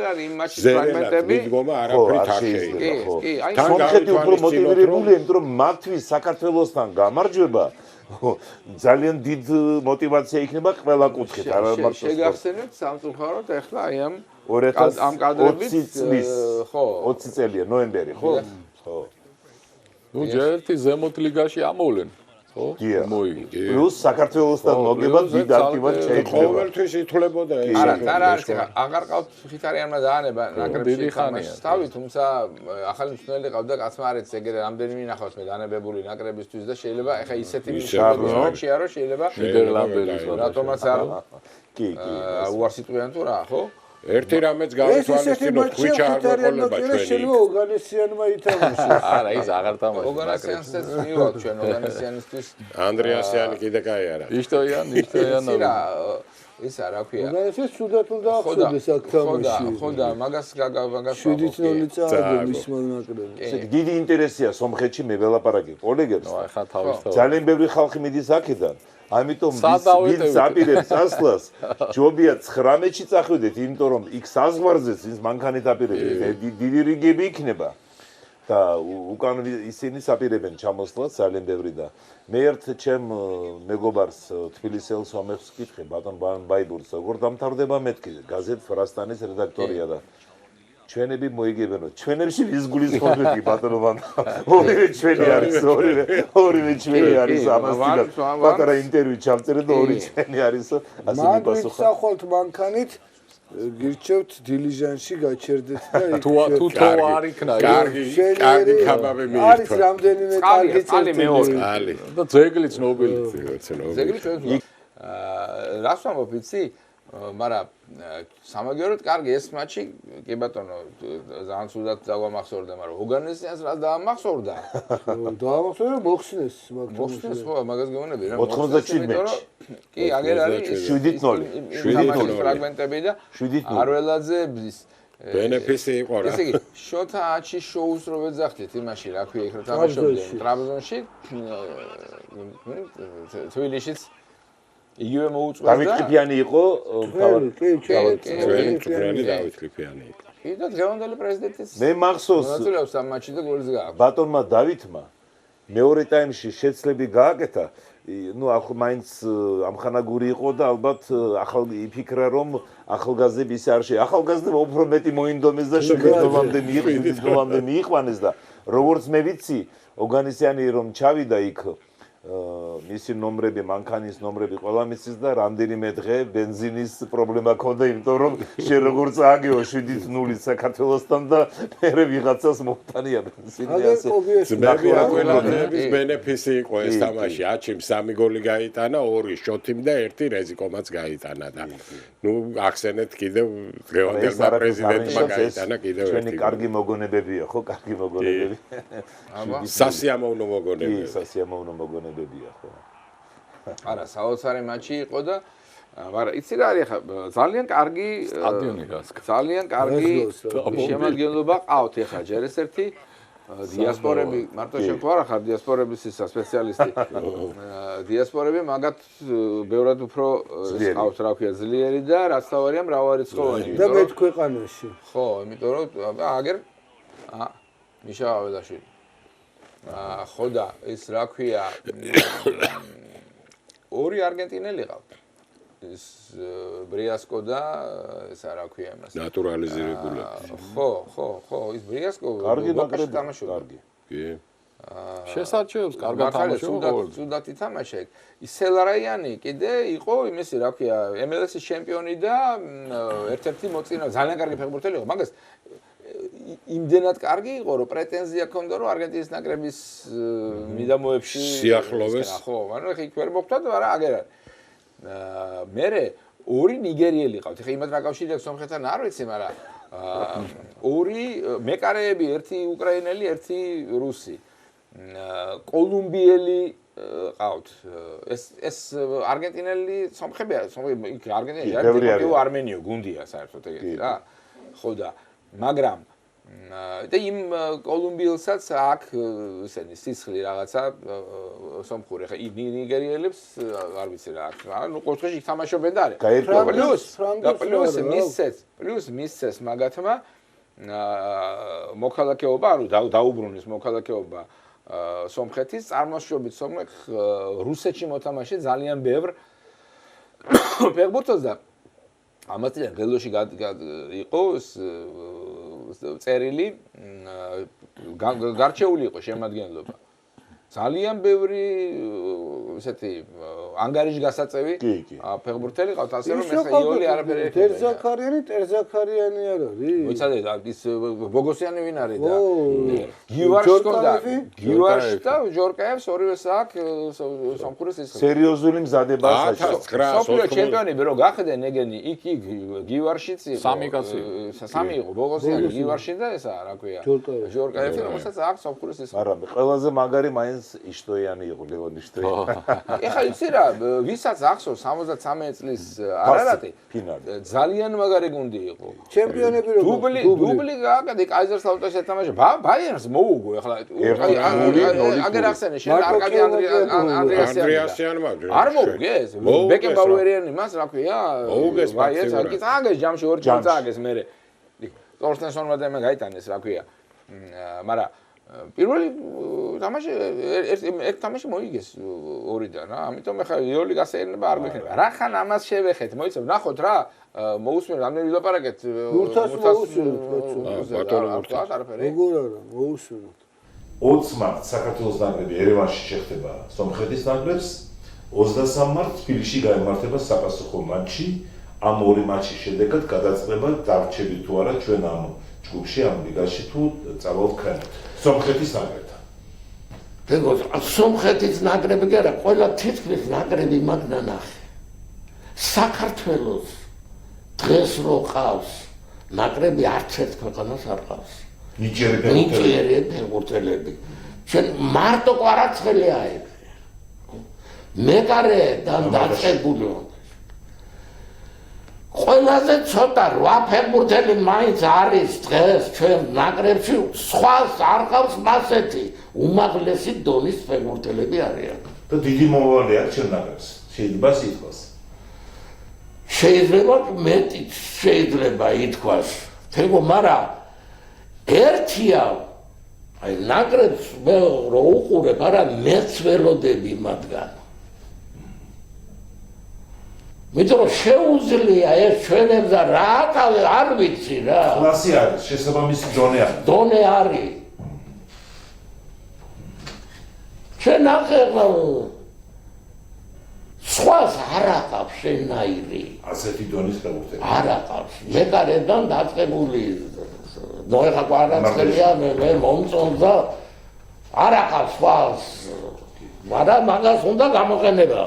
ზერენად მიდგომა არაფრით არ შეიძლება ხო სომხეთი უფრო მოტივირებულია იმიტომ რომ მათთვის საქართველოსთან გამარჯვება ძალიან დიდ მოტივაცია იქნება ყველა კუთხით არა მარტო შეგახსენებთ სამწუხაროდ ახლა აი ამ 2020 ხო 20 წელია ნოემბერი ხო ხო ნუ ჯერტი ზემოთ ლიგაში ამოვლენ ხო მოიგე პლუს საქართველოსთან მოგება დიდ აქტივად შეიძლება ყოველთვის ითვლებოდა ეს არა აღარ ყავთ ხითარიანმა დაანება ნაკრებში თამაშს თავი თუმცა ახალი მსვლელი ყავდა კაცმა არ ეცე ეგრე რამდენიმე ნახავს მე დანებებული ნაკრებისთვის და შეიძლება ეხა ისეთი მსვლელობებში არო შეიძლება ნიდერლანდელის რატომაც არ კი უარსიტყვიან თუ რა ხო ერთი რამეც გავითვალისწინოთ ხვიჩა არ მოყოლება ჩვენი შეიძლება ოგანესიანმა ითამაშოს არა ის აღარ თამაშობს ოგანესიანსაც მივიღოთ ჩვენ ოგანესიანისთვის ანდრეასიანი კიდე კაი არა იშტოიანო ისა რა ქვია ოგანესიანს ცუდად უნდა ახსოვდეს აქ თამაში ხო და მაგას 7-0 წააგო მისმა ნაკრებმა ესეთი დიდი ინტერესია სომხეთში მე ველაპარაკე კოლეგებს ახლა თავისთავად ძალიან ბევრი ხალხი მიდის აქედან ამიტომ ვინც აპირებს წასვლას ჯობია 19-ში წახვიდეთ იმიტომ რომ იქ საზღვარზეც ის მანქანით აპირებს დიდი რიგები იქნება და უკან ისინი საპირებენ ჩამოსვლას ძალიან ბევრი და მე ერთ ჩემ მეგობარს თბილისელ სომეხს ვკითხე ბატონ ბაიბურს როგორ დამთავრდება მეთქი გაზეთ ფრასტანის რედაქტორია და ჩვენები მოიგებენო ჩვენებში ვის გულისხმობდი ბატონო ორივე ჩვენი არის ორივე ჩვენი არის ამას პატარა ინტერვიუ ჩავწერე და ორი ჩვენი არის ასე მიპასუხა მაგით მანქანით გირჩევთ დილიჟანში გაჩერდეთ და თუ არ იქნა კარგი ქაბაბი მიიღო არის რამდენიმე კარგი წალი მეორე ალი და ძეგლიც ნობელი ძეგლი ჩვენ რას ვამბობ იცი მაგრამ სამაგიეროდ კარგი ეს მატჩი კი ბატონო ძალიან სულად დავამახსოვრდა მაგრამ ოგანესიანს რა დაამახსოვრდა დაამახსოვრდა მოხსნეს მოხსნეს ხო მაგას გეუბნები რა 97 მეჩი კი აგერ არის 7-0 ფრაგმენტები და არველაძე ბზის ბენეფისი იყო რა. ესე იგი, შოთა აჩის შოუს რო ვეძახდით იმაში, რა ქვია, იქ რო თამაშობდნენ ტრაბზონში, თბილისშიც იგივე მოუწყვეს და დავით ყიფიანი იყო ჩვენი დავით ყიფიანი იყო. კი და დღევანდელი პრეზიდენტის მე მახსოვს მონაწილეობს ამ მატჩში და გოლს გააქვს. ბატონმა დავითმა მეორე ტაიმში შეცლები გააკეთა, ნუ ახლა მაინც ამხანაგური იყო და ალბათ ახალ იფიქრა რომ ახალგაზრდები ისე არ შეიძლება. ახალგაზრდებმა უფრო მეტი მოინდომეს და შემდგომამდე მიიყვანეს და როგორც მე ვიცი, ოგანესიანი რომ ჩავიდა იქ მისი ნომრები, მანქანის ნომრები ყველა მისის და რამდენიმე დღე ბენზინის პრობლემა ჰქონდა, იმიტომ რომ შენ როგორც ააგეო 7-0 საქართველოსთან და მერე ვიღაცას მოხტანია ბენზინი ასე. ძმების ბენეფისი იყო ეს თამაში. აჩიმ 3 გოლი გაიტანა, 2 შოთიმ და 1 რეზიკომაც გაიტანა და ნუ ახსენეთ კიდევ დღევანდელმა პრეზიდენტმა გაიტანა კიდევ ერთი. ჩვენი კარგი მოგონებებია, ხო, კარგი მოგონებები. სასიამოვნო მოგონებები. სასიამოვნო მოგონებებია, ხო. არა, საოცარი მატჩი იყო და მაგრამ იცი რა არის ახლა ძალიან კარგი სტადიონი გასკა. ძალიან კარგი შემადგენლობა ყავთ ახლა ჯერ ეს ერთი დიასპორები მარტო შენ თუ არა ხარ დიასპორების ისა სპეციალისტი დიასპორები მაგათ ბევრად უფრო ყავთ რა ქვია ძლიერი და რაც თავარია მრავალრიცხოვანი და მე ქვეყანაში ხო იმიტომ რომ აგერ მიშა აველაშვილი ხო და ეს რა ქვია ორი არგენტინელი ყავთ ის ბრიასკო და ეს რა ქვია იმას ნატურალიზირებული ხო ის ბრიასკო კარგი ნაკრები თამაშობდა კი შესარჩევს კარგად თამაშობდა სუდად ითამაშა ის სელარაიანი კიდე იყო იმისი რა ქვია MLS-ის ჩემპიონი და ერთ-ერთი მოწინავე ძალიან კარგი ფეხბურთელი იყო მაგას იმდენად კარგი იყო რომ პრეტენზია ჰქონდა რომ არგენტინის ნაკრების მიდამოებში სიახლოვეს ხო მაგრამ ხა იქ ვერ მოხვდა და არა აგერ არის მერე ორი ნიგერიელი ყავთ. ეხლა იმათ რა კავშირი აქვს სომხეთთან არ ვიცი, მაგრამ ორი მეკარეები, ერთი უკრაინელი, ერთი რუსი. კოლუმბიელი ყავთ. ეს არგენტინელი სომხებია, იქ არგენტინელი, არმენიო გუნდია საერთოდ ეგეთი რა. ხო და მაგრამ და იმ კოლუმბიელსაც აქ ესენი სისხლი რაღაცა სომხური ხა ნიგერიელებს არ ვიცი რა აქვს ანუ ყოველთვის თამაშობენ და პლუს მისცეს მაგათმა მოქალაქეობა ანუ დაუბრუნეს მოქალაქეობა სომხეთის წარმოშობით სომხ რუსეთში მოთამაშე ძალიან ბევრ ფეხბურთელს და ამათიდან გელოში იყო წერილი გარჩეული იყო შემადგენლობა ძალიან ბევრი ესეთი ანგარიში გასაწევი ფეხბურთელი ყავთ ასე რომ ეს იოლი არაფერი ტერზაქარიანი არ არის მოიცადეთ ის ბოგოსიანი ვინ არის და გივარში და ჯორკაევს ორივეს აქვს სამხურის ის სერიოზული მზადება სოფლიო ჩემპიონები რო გახდნენ ეგენი იქ გივარშიც იყო სამი იყო ბოგოსიანი გივარში და ესა რა ქვია ჯორკაევი რომელსაც აქვს სამხურის ის არა ყველაზე მაგარი მაინც იშტოიანი იყო ლევონ იშტოიანი ეხლა იცი რა ვისაც ახსოვს 63 წლის არარატი ძალიან მაგარი გუნდი იყო ჩემპიონები რო დუბლი გააკეთე კაიზერსლაუტერს ეთამაშა ბაიერნს მოუგო ეხლა აგერ ახსენე შენ არკადი ანდრეასიანმა არ მოუგეს ბეკენბაუერიანი მას რა ქვია ბაიერს აქ აგეს ჯამში ორი ჯამს აგეს მე თორსტენსონმა და მე გაიტანეს რა ქვია მაგრამ პირველი თამაში ერთ თამაში მოიგეს ორიდან რა ამიტომ ახლა იოლი გასეირნება არ მექნება რახან ამას შევეხეთ მოიცავ ნახოთ რა მოусმენ რამდენი ვილაპარაკეთ გურთას მოусმენთ როგორ არა მოусმენთ 20 მარტს საქართველოს ნაკრები ერევანში შეხდება სომხეთის ნაკრებს 23 მარტს თბილისში გაიმართება საპასუხო მატჩი ამ ორი მატჩის შედეგად გადაწყდება დარჩები თუ არა ჩვენ ამ ჯგუფში ამ ლიგაში თუ წავალთ ქვემოთ სომხეთის ნაკრებთან. როგორც სომხეთის ნაკრები კი არა, ყველა თითქმის ნაკრები მაგდა ნახე. საქართველოს დღეს რო ყავს ნაკრები არც ერთ ქვეყანას არ ყავს. ნიჭიერი ფეხბურთელები. ჩვენ მარტო კვარაცხელი აიღე. მეკარე და დაწყებული ყველაზე ცოტა 8 ფეხბურთელი მაინც არის დღეს ჩვენ ნაკრებში, სხვას არ ყავს მასეთი, უმაღლესი დონის ფეხბურთელები არიან. და დიდი მომავალი აქვს ჩვენ ნაკრებს. შეიძლება ითქვას. შეიძლება მეტი შეიძლება ითქვას. თქო, მაგრამ ერთია აი ნაკრებს მე რო უყურებ, არა მეც ველოდები მათგან. მეტრო შეუძლია ეს ჩვენებს და რა არ ვიცი რა. კლასი არის, შესაბამისი დონე არის. დონე არის. ჩვენ ახლა სხვას არ აყავს შენაირი. ასეთი დონის ფეხბურთელი. არ აყავს. მე გარედან დაწყებული ნოეხა კვარაცხელია მე მომწონდა არ აყავს სხვას. მაგრამ მაგას უნდა გამოყენება.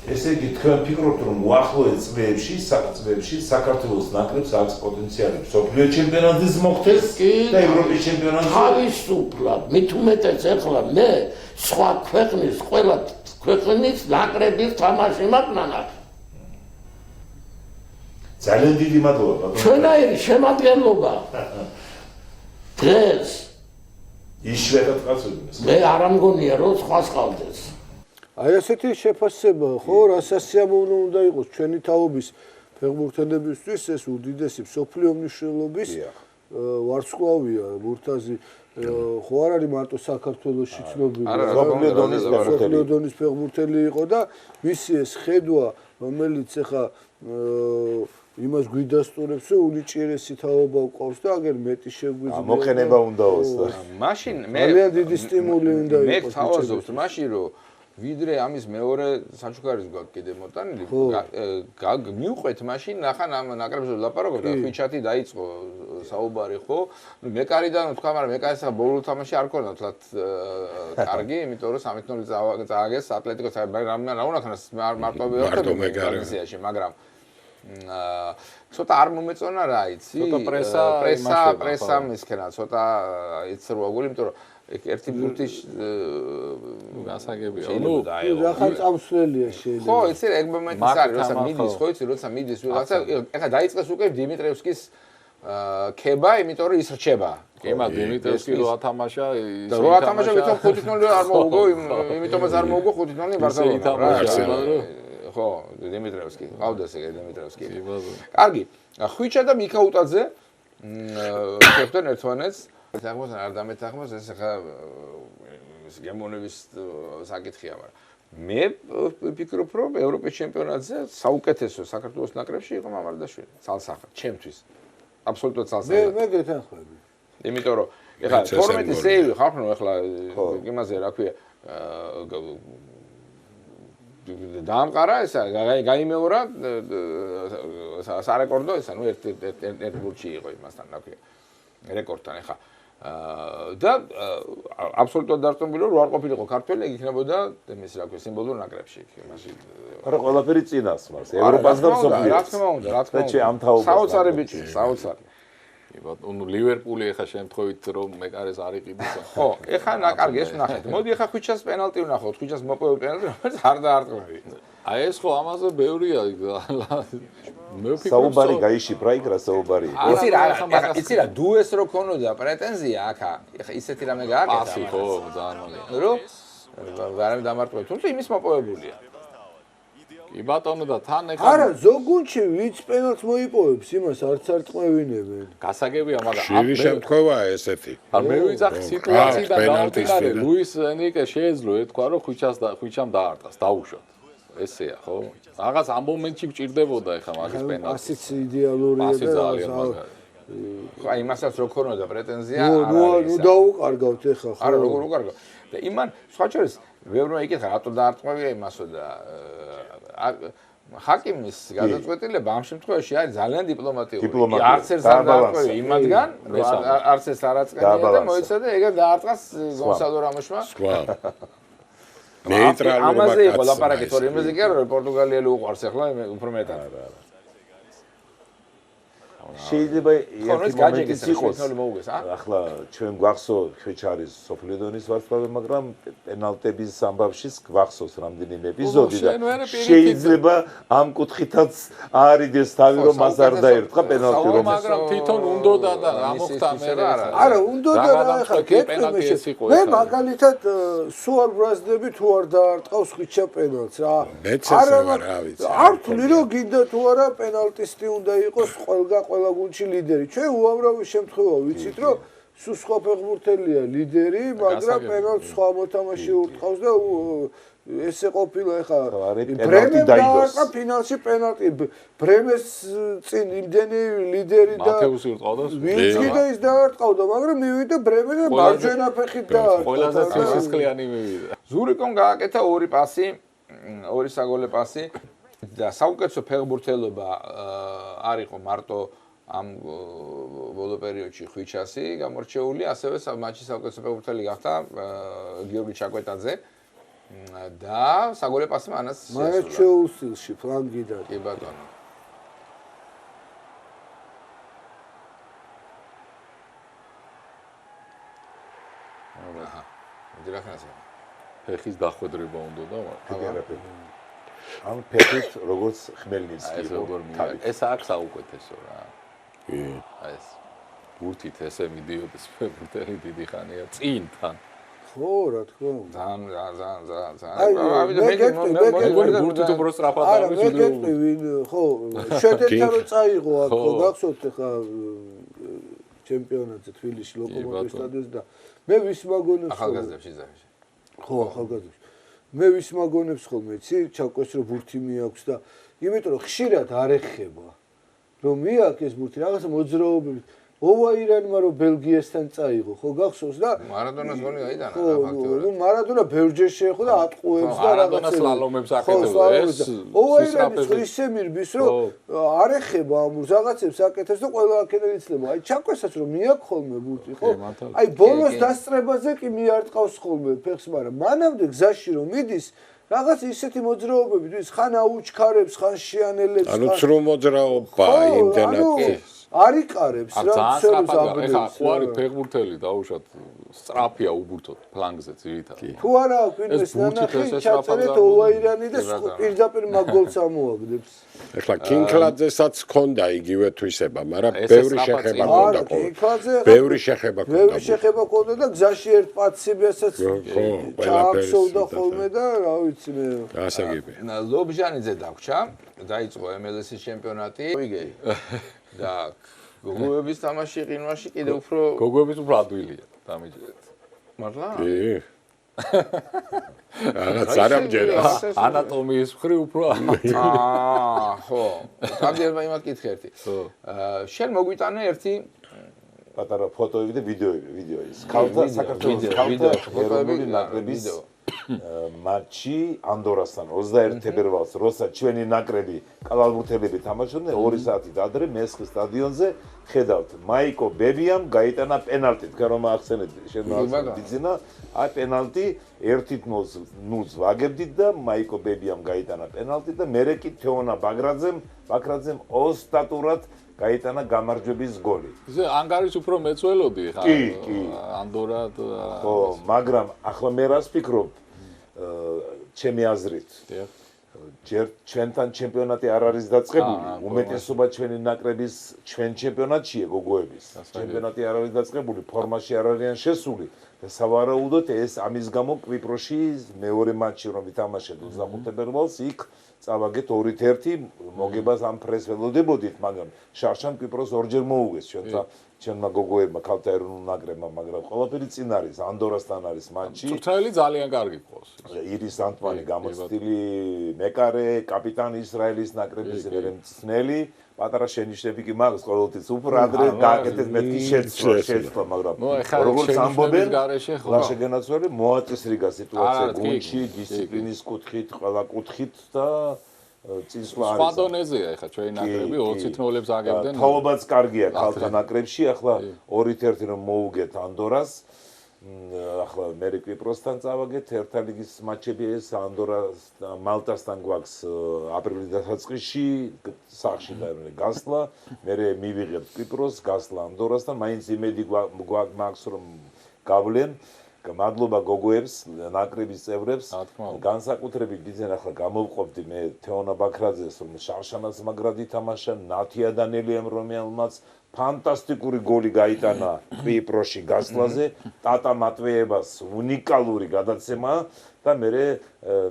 ესე იგი თქვენ ფიქრობთ რომ უახლოეს წლებში საქართველოს ნაკრებს აქვს პოტენციალი მსოფლიო ჩემპიონატის მოხდეს და ევროპის ჩემპიონატის თავისუფლად მით უმეტეს ახლა მე სხვა ქვეყნის ყველა ქვეყნის ნაკრების თამაში მაგნანაკ ძალიან დიდი მადლობა ბატონო ჩვენაირი შემადგენლობა დღეს იშვიათად ყავს მე არ ამგონია რომ სხვას ყავდეს აი ასეთი შეფასება ხო რა სასიამოვნო უნდა იყოს ჩვენი თაობის ფეხბურთელებისთვის ეს უდიდესი მსოფლიო მნიშვნელობის ვარსკვლავია ბურთაზი ხო არ არის მარტო საქართველოში ცნობილი მსოფლიო დონის ფეხბურთელი იყო და მისი ეს ხედვა რომელიც ახლა იმას გვიდასტურებს რომ უნიჭიერესი თაობა გვყავს და აგერ მეტი შეგვიძლია მოყენება უნდაოს და მაშინ მე ძალიან დიდი სტიმული უნდა იყოს მე თავაზობთ მაშინ რომ ვიდრე ამის მეორე საჩუქარის გვაქვს კიდე მოტანილი მივყვეთ მაშინ ნახან ამ ნაკრებზე ლაპარაკობ და ხვიჩათი დაიწყო საუბარი ხო მე კარიდან თქვა მაგრამ მე კარისა ბოლო თამაში არ ქონდა თლათ კარგი იმიტომ რომ 3-0 წააგეს ატლეტიკოს მაგრამ რა უნდა ქნას მარტო ვიყავ მაგრამ ცოტა არ მომეწონა რა იცი პრესა მისქენა ცოტა იცრუა გული იმიტომ რომ ერთი ბურთის გასაგებია. რახან წამსვლელია შეიძლება. ხო, იცი ეგ მომენტი არის, როცა მიდის, ხო იცი, როცა მიდის ვიღაცა, ეხლა დაიწყეს უკვე დიმიტრევსკის ქება, იმიტომ რომ ის რჩება. კი, მაგრამ დიმიტრევსკი რო ათამაშა, ის რო ათამაშა, ვიტყვი 5-0 არ მოუგო, იმიტომაც არ მოუგო 5-0 ბარსელონა. ხო, დიმიტრევსკი, ყავდეს ეგ დიმიტრევსკი. კარგი. ხვიჩა და მიქაუტაძე შეხვდნენ ერთმანეთს თამაშს არ დამეთანხმოს ეს ახლა გემოვნების საკითხია, მაგრამ მე ვფიქრობ, რომ ევროპის ჩემპიონატზე საუკეთესო საქართველოს ნაკრებში იყო მამარდაშვილი, ცალსახად, ჩემთვის. აბსოლუტურად ცალსახად. მე გეთანხმები. იმიტომ რომ ეხლა 12 სეივი ხარხნო ეხლა იმაზე რა ქვია დაამყარა ესა გაიმეორა სარეკორდო ესა ნუ ერთ ბურჩი იყო იმასთან რა ქვია რეკორდთან ეხლა და აბსოლუტურად დარწმუნებული რომ არ ყოფილიყო ქართველი ეგ იქნებოდა ეს რა ქვია სიმბოლურ ნაკრებში იმაში არა ყველაფერი წინას მას ევროპას და მსოფლიოს რა თქმა უნდა ამ თაობას საოცარი ბიჭი საოცარი ანუ ლივერპული ეხა შემთხვევით რომ მეკარეს არ იყიდეს ხო ეხა ნაკარგი ეს ვნახეთ მოდი ეხა ხვიჩას პენალტი ვნახოთ ხვიჩას მოპოვებული პენალტი რომელიც არ დაარტყმები აი ეს ხო ამაზე ბევრია მე ვფიქრობ საუბარი გაიშიფრა იქ რა საუბარი იცი რა დუეს რო ქონოდა პრეტენზია აქა ეხა ისეთი რამე გააკეთა პასი ხო ძალიან მაგარი რომ ვარავინ დამარტყმებს თუმცა იმის მოპოვებულია კი ბატონო და თან ეხლა არა ზოგუნჩი ვიც პენალტს მოიპოვებს იმას არც არ წმევინებენ გასაგებია მაგრამ შვირი შემთხვევაა ესეთი მე ვიძახ სიტუაციიდან გამომდინარე ლუის ენრიკე შეეძლო ეთქვა რომ ხვიჩამ დაარტყას დაუშვათ ესეა ხო რაღაც ამ მომენტში გჭირდებოდა ეხლა მაგის პენალტი ასიც იდეალურია და ძალიან მაგარი ხო აი მასაც რო ქონოდა პრეტენზია ნუ დაუკარგავთ ეხლა ხო არა როგორ უკარგავ და იმან სხვა შორის ბევრმა იკითხა რატო დაარტყმევია იმასო და ჰაკიმის გადაწყვეტილება ამ შემთხვევაში არის ძალიან დიპლომატიური. არც ერთ არ დაარტყმევია იმადგან, არც ეს არ აწყენია და მოიცადა ეგრე დაარტყას გონსალო რამოსმა. ნეიტრალურმა ამაზე იყო ლაპარაკი, თორე იმაზე კი არა, რომ პორტუგალიელი უყვარს ახლა უფრო მეტად. შეიძლება ერთი მომენტიც იყოს. ახლა ჩვენ გვახსოვს ხვიჩარის სოფლიო დონის ვარსკვლავი, მაგრამ პენალტების ამბავშიც გვახსოვს რამდენიმე ეპიზოდი და შეიძლება ამ კუთხითაც აარიდეს თავი რომ მას არ დაერთხა პენალტი რომ მაგრამ თვითონ უნდოდა და რა მოხდა მე არა უნდოდა რა ხა მე მაგალითად სულ არ ბრაზდები თუ არ დაარტყავს ხვიჩა პენალტს რა არ თვლი რომ გინდა თუ არა პენალტისტი უნდა იყოს ყველა გუნდში ლიდერი ჩვენ უამრავი შემთხვევა ვიცით რომ სულ სხვა ფეხბურთელია ლიდერი მაგრამ პენალტს სხვა მოთამაშე ურტყავს და ესე ყოფილა ეხა პენალტი დაიდოს ფინალში პენალტი ბრემეს წინ იმდენი ლიდერი და მათეუსი ურტყავდა ვიცი და ის დაარტყავდა მაგრამ მივიდა ბრემენ და მარჯვენა ფეხით დაარტყა ყველაზე სისხლიანი მივიდა ზურიკომ გააკეთა ორი პასი ორი საგოლე პასი და საუკეთესო ფეხბურთელობა არ იყო მარტო ამ ბოლო პერიოდში ხვიჩასი გამორჩეული, ასევე მატჩის საუკეთესო ფეხბურთელი გახდა გიორგი ჩაკვეტაძე და საგოლე პასი მანაც მარჩეულ სტილში ფლანგიდან. კი ბატონო. აჰა. დირახანასა. ფეხის დახვედრება უნდა და მაგრამ ამ ფეხით როგორც ხმელნიცკი ეს როგორ მიიღე ეს აქ საუკეთესო რა კი ეს ბურთით ესე მიდიოდეს ფეხბურთელი დიდი ხანია წინთან ხო რა თქმა უნდა ძალიან ბურთით უფრო სწრაფად არა მე გეტყვი ხო შედეთთან რო წაიღო აქ ხო გახსოვთ ხა ჩემპიონატზე თბილისში ლოკომოტივის სტადიონზე და მე ვის მაგონებს ახალგაზრდებში ზაში ხო ახალგაზრდებში მე ვის მაგონებს ხოლმე იცი ჩავკვეს რომ ბურთი მიაქვს და იმიტომ რომ ხშირად არ ეხება რომ მიაქვს ეს ბურთი რაღაცა მოძრაობებით ოვაირანმა რომ ბელგიასთან წაიღო ხო გახსოვს და მარადონას გოლი გაიტანა ფაქტიურად ნუ მარადონა ბევრჯერ შეეხო და ატყუებს და რაღაცა სლალომებს აკეთებდა ეს ოვაირანის ისე მირბის რომ არ ეხება ამ რაღაცებს აკეთებს და ყველა აქედან იცლება აი ჩაკვესაც რომ მიაქვს ხოლმე ბურთი ხო აი ბოლოს დასწრებაზე კი მიარტყავს ხოლმე ფეხს მაგრამ მანამდე გზაში რომ მიდის რაღაც ისეთი მოძრაობები ის ხან აუჩქარებს ხან შეანელებს ანუ ცრუ მოძრაობა იმდენად არიკარებს რა ცერს აბრებს ეხა ხო არის ფეხბურთელი დაუშვათ სწრაფია უბურთოდ ფლანგზე ძირითადად თუ არა აქვს ნანახი ჩაწერეთ ოვაირანი და პირდაპირ მაგოლს ამოაგდებს ეხლა კინკლაძესაც ჰქონდა იგივე თვისება მაგრამ ბევრი შეხება ჰქონდა ბევრი შეხება ჰქონდა და გზაში ერთ პაციებსაც ჩაახსოვდა ხოლმე და რა ვიცი მე გასაგები ლობჟანიძე დაგვრჩა დაიწყო MLS-ის ჩემპიონატი ვიგე და გოგოების თამაში ყინვაში კიდე უფრო გოგოების უფრო ადვილია დამიჯერეთ. მართლა? კი. არა ამჯერად. ანატომიის მხრივ უფრო ხო. გამჯერება იმათ კითხე ერთი. შენ მოგვიტანე ერთი პატარა ფოტოები და ვიდეოები ის. ქალთა საქართველოს ქალთა ეროვნული ნაკრების მატჩი ანდორასთან 21 თებერვალს როცა ჩვენი ნაკრები კალალბურთელები თამაშობდნენ 2 საათით ადრე მესხის სტადიონზე ხედავთ მაიკო ბებიამ გაიტანა პენალტი თქვენ რომ ახსენეთ შენ აი პენალტი 1-0-ს ვაგებდით და მაიკო ბებიამ გაიტანა პენალტი და მერე კი თეონა ბაგრაძემ ოსტატურად გაიტანა გამარჯვების გოლი. ზე ანგარის უფრო მეწველოდი ხა ანდორა ხო, მაგრამ ახლა მე რას ფიქრობ ჩემი აზრით. ჯერ ჩვენთან ჩემპიონატი არ არის დაწყებული. უმეტესობა ჩვენი ნაკრების ჩვენ ჩემპიონატშია გოგოების. ჩემპიონატი არ არის დაწყებული, ფორმაში არ არიან შესული და სავარაუდოდ ეს ამის გამო კვიპროსში მეორე მატჩი რომ ვითამაშეთ 25 თებერვალს იქ წავაგეთ 2-1 მოგებას ამ პრეს ველოდებოდით, მაგრამ შარშან კვიპროს ორჯერ მოუგეს ჩვენმა გოგოებმა ქალთა ეროვნულ ნაკრებმა, მაგრამ ყველაფერი წინ არის, ანდორასთან არის მატჩი. წვრთნელი ძალიან კარგი ყავს. ირის ანტვანი გამოცდილი მეკარე, კაპიტანი ისრაელის ნაკრების მწვრთნელი, პატარა შენიშნები კი მაგას ყოველთვის უფრო ადრე დააკეთეს მეთქი შეცვლა, მაგრამ როგორც ამბობენ, ლაშეგენაცვარი მოაწესრიგა სიტუაცია გუნდში, დისციპლინის კუთხით, ყველა კუთხით და წინსვლა არის. სხვა დონეზეა ეხა ჩვენი ნაკრები 20-0-ებს აგებდნენ. თაობაც კარგია ქალთა ნაკრებში, ახლა 2-1 რომ მოუგეთ ანდორას ახლა მე კვიპროსთან წავაგეთ ერთა ლიგის მატჩები ეს ანდორას მალტასთან გვაქვს აპრილის დასაწყისში სახში და გასვლა მე მივიღებთ კვიპროს გასვლა ანდორასთან მაინც იმედი გვაქვს რომ გავლენ მადლობა გოგოებს ნაკრების წევრებს განსაკუთრებით ბიძენ ახლა გამოვყოფდი მე თეონა ბაქრაძეს რომ შარშანას მაგრად ითამაშა ნათია დანელიამ რომელმაც ფანტასტიკური გოლი გაიტანა კვიპროსში გასვლაზე ტატა მატვეევას უნიკალური გადაცემა და მე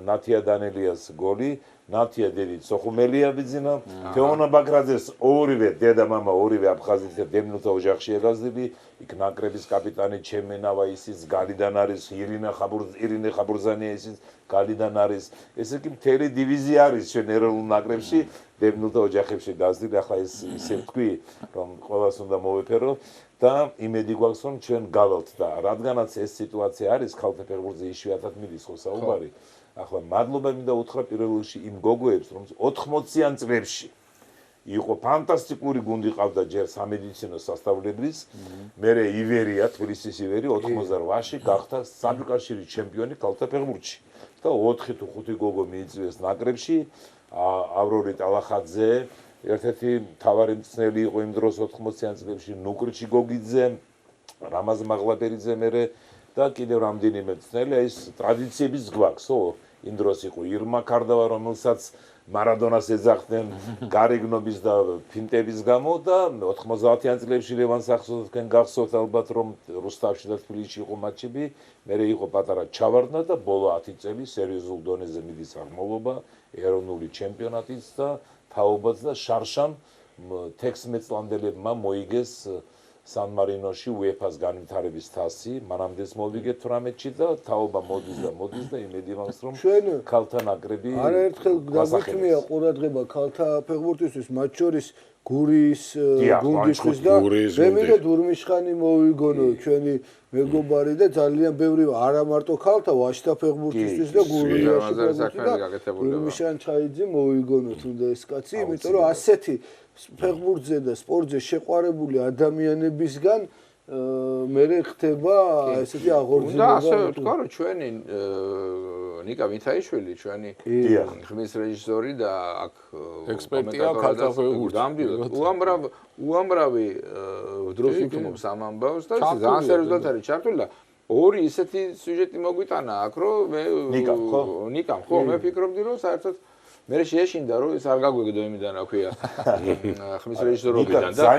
ნათია დანელიას გოლი ნათია დედი სოხუმელია ბიძინა თეონა ბაქრაძეს ორივე დედა მამა ორივე აფხაზეთიდან დემნუთა ოჯახში ეკაზდები იქ ნაკრების კაპიტანი ჩემენავა ისიც გალიდან არის ირინე ხაბურზანია ისიც გალიდან არის ესე კი მთელი დივიზია არის ჩვენ ეროვნულ ნაკრებში დემნუთა ოჯახებში გაზდები ახლა ეს ისე თქვი რომ ყველას უნდა მოვეფერო და იმედი გვაქვს რომ ჩვენ გავალთ და რადგანაც ეს სიტუაცია არის ქალთა ფეხბურთზე იშვიათად მიდის ხო საუბარი ახლა მადლობა მინდა უთხრა პირველ რიგში იმ გოგოებს რომ 80-იან წლებში იყო ფანტასტიკური გუნდი ყავდა ჯერ სამედიცინო სასწავლებლის მე ივერია თბილისის ივერი 88-ში გახდა საბჭოთა ჩემპიონი ქალთა ფეხბურთში და 4 თუ 5 გოგო მიიწვიეს ნაკრებში ავრორი ტალახაძე ერთ-ერთი მთავარი მწვრთნელი იყო იმ დროს 80-იან წლებში ნუკრიჩი გოგიძე რამაზ მაღლაბერიძე მე და კიდევ რამდენიმე მწვრთნელი ეს ტრადიციების გვაქვს ხო იმ დროს იყო ირმა კარდავა რომელსაც მარადონას ეძახდნენ გარეგნობის და ფინტების გამო და 90-იან წლებში ლევან სახსოვთკენ გახსოვთ ალბათ რომ რუსთავში და თბილისში იყო მატჩები მე იყო პატარა ჩავარდნა და ბოლო 10 წელი სერიოზულ დონეზე მიდის აღმავლობა ეროვნული ჩემპიონატიც და თაობაც და შარშან 16 წლამდელებმა მოიგეს სან-მარინოში UEFA-ს განვითარების თასი, მანამდეც მოვიგეთ 18-ში და თაობა მოდის და იმედი მაქვს რომ ქალთა ნაკრები არაერთხელ დაგვიწმია ყურადღება ქალთა ფეხბურთისთვის მათ შორის გურის გუნდისთვის და მე მინდა დურმიშხანი მოვიგონო ჩვენი მეგობარი და ძალიან ბევრი არა მარტო ქალთა ვაჟთა ფეხბურთისთვის და გურიაში დურმიშან ჩაიძე მოვიგონო თუნდა ეს კაცი იმიტომ რომ ასეთი ფეხბურთზე და სპორტზე შეყვარებული ადამიანებისგან მე ხდება ესეთი აღორძინება. და ასე ვთქვა რომ ჩვენი ნიკა მითაიშვილი ჩვენი ხმის რეჟისორი და აქ ექსპერტია ქალთა ფეხბურთში. უამრავი დროს ვითმობს ამ ამბავს და ძალიან სერიოზულად არის ჩართული და ორი ისეთი სიუჟეტი მოგვიტანა აქ რომ მე ნიკამ ხო მე ფიქრობდი რომ საერთოდ მე შეეშინდა რომ ეს არ გაგვეგდო იმიდან რა ქვია ხმის რეჟისორობიდან და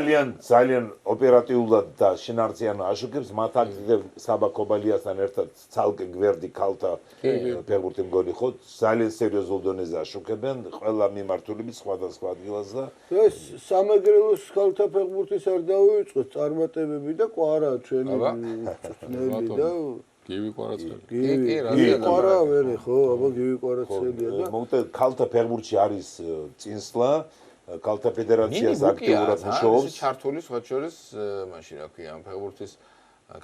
ძალიან ოპერატიულად და შინარწიან აშუქებს მათ აქ საბა კობალიასთან ერთად ცალკე გვერდი ქალთა ფეხბურთი მგონი ხო ძალიან სერიოზულ დონეზე აშუქებენ ყველა მიმართულებით სხვადასხვა ადგილას და ეს სამეგრელოს ქალთა ფეხბურთის არ დავიწყოთ წარმატებები და კვარა ჩვენი ნები და გივი კვარაცხელი. გივი კვარა ვერე ხო, აბა გივი კვარაცხელია და მოგეთ ქალთა ფეხბურთში არის წინსვლა, ქალთა ფედერაციას აქტიურად მუშაობს. ჩართული სხვა შორის მაშინ რა ქვია, ფეხბურთის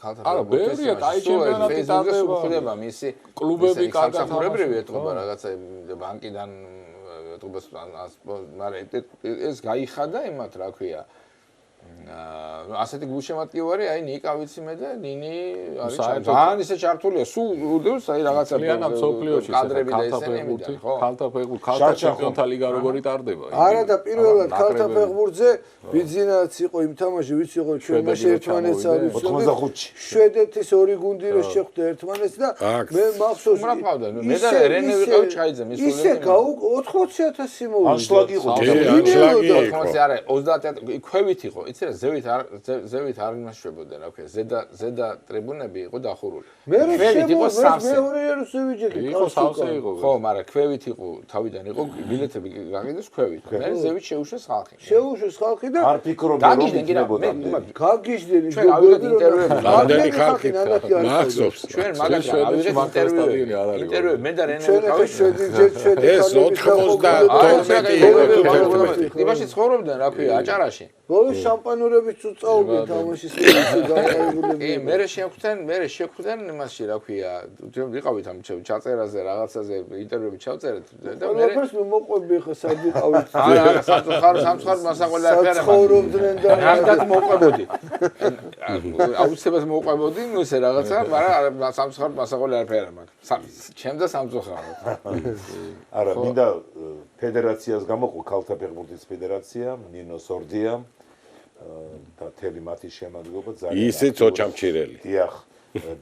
ქალთა ფეხბურთის ჩემპიონატი ტარდება, მისი კლუბები კარგად სამსახურებრივი ეთყობა რაღაცა ბანკიდან ეთყობა, მაგრამ ეს გაიხადა იმათ რა ქვია. ასეთი გულშემატკივარი აი ნიკა ვიცი მე და ნინი არის ძალიან ისე ჩართულია სულ უდევს აი რაღაცა კადრები და ესენი ქალთა ფეხბურთი ქალთა ჩემპიონთა ლიგა როგორი ტარდება არა და პირველად ქალთა ფეხბურთზე ბიძინაც იყო იმ თამაში ვიცი იყო ჩვენ მაშინ ერთმანეთს არის 85-ში შვედეთის ორი გუნდი რო შეხვდა ერთმანეთს და მე მახსოვს მე და რენე ვიყავ ჩაიძე მის გულზე ისე 80,000 მოვიდა ანშლაგი იყო არა 30 ქვევით იყო იცი რა ზევით არ იმასშვებოდნენ რა ქვია ზედა ტრიბუნები იყო დახურული ქვევით იყო სამსე მეორე ერუსევიჯები იყო სამსე იყო ხო მაგრამ ქვევით იყო თავიდან იყო ბილეთები გაგიდეს ქვევით მე ზევით შეუშვეს ხალხი და არ ფიქრობდი რომ იქნებოდა გაგიჟდები ჩვენ ავიღეთ ინტერვიუები რამდენი ხალხი მახსოვს ჩვენ მაგალითად ავიღეთ ინტერვიუები მე და რენე ვიყავით ეს 92 იყო იმაში ცხოვრობდნენ რა ქვია აჭარაში ბოლოს წამყვანურებით წუწაობენ თამაშის გამყარებულები. კი, მე შეხვდნენ იმასში, რა ქვია, ვიყავით ამ ჩაწერაზე, რაღაცაზე ინტერვიუები ჩავწერეთ და მე ყველაფერს მოყვები ხა სად ვიყავით. არა, სამცხარ მასაყოლა აფერა. ცხოვრობდნენ და რამდენად მოყვებოდი. აუცილებლად მოყვებოდი, ნუ ესე რაღაცა, მაგრამ სამცხარ მასაყოლა აფერა მაქვს. ჩემ და სამწუხაროდ. არა, მინდა ფედერაციას გამოყო ქალთა ფეხბურთის ფედერაცია, ნინო სორდია და თელი მათი შემადგენლობა ძალიან ისიც ოჩამჩირელი. დიახ,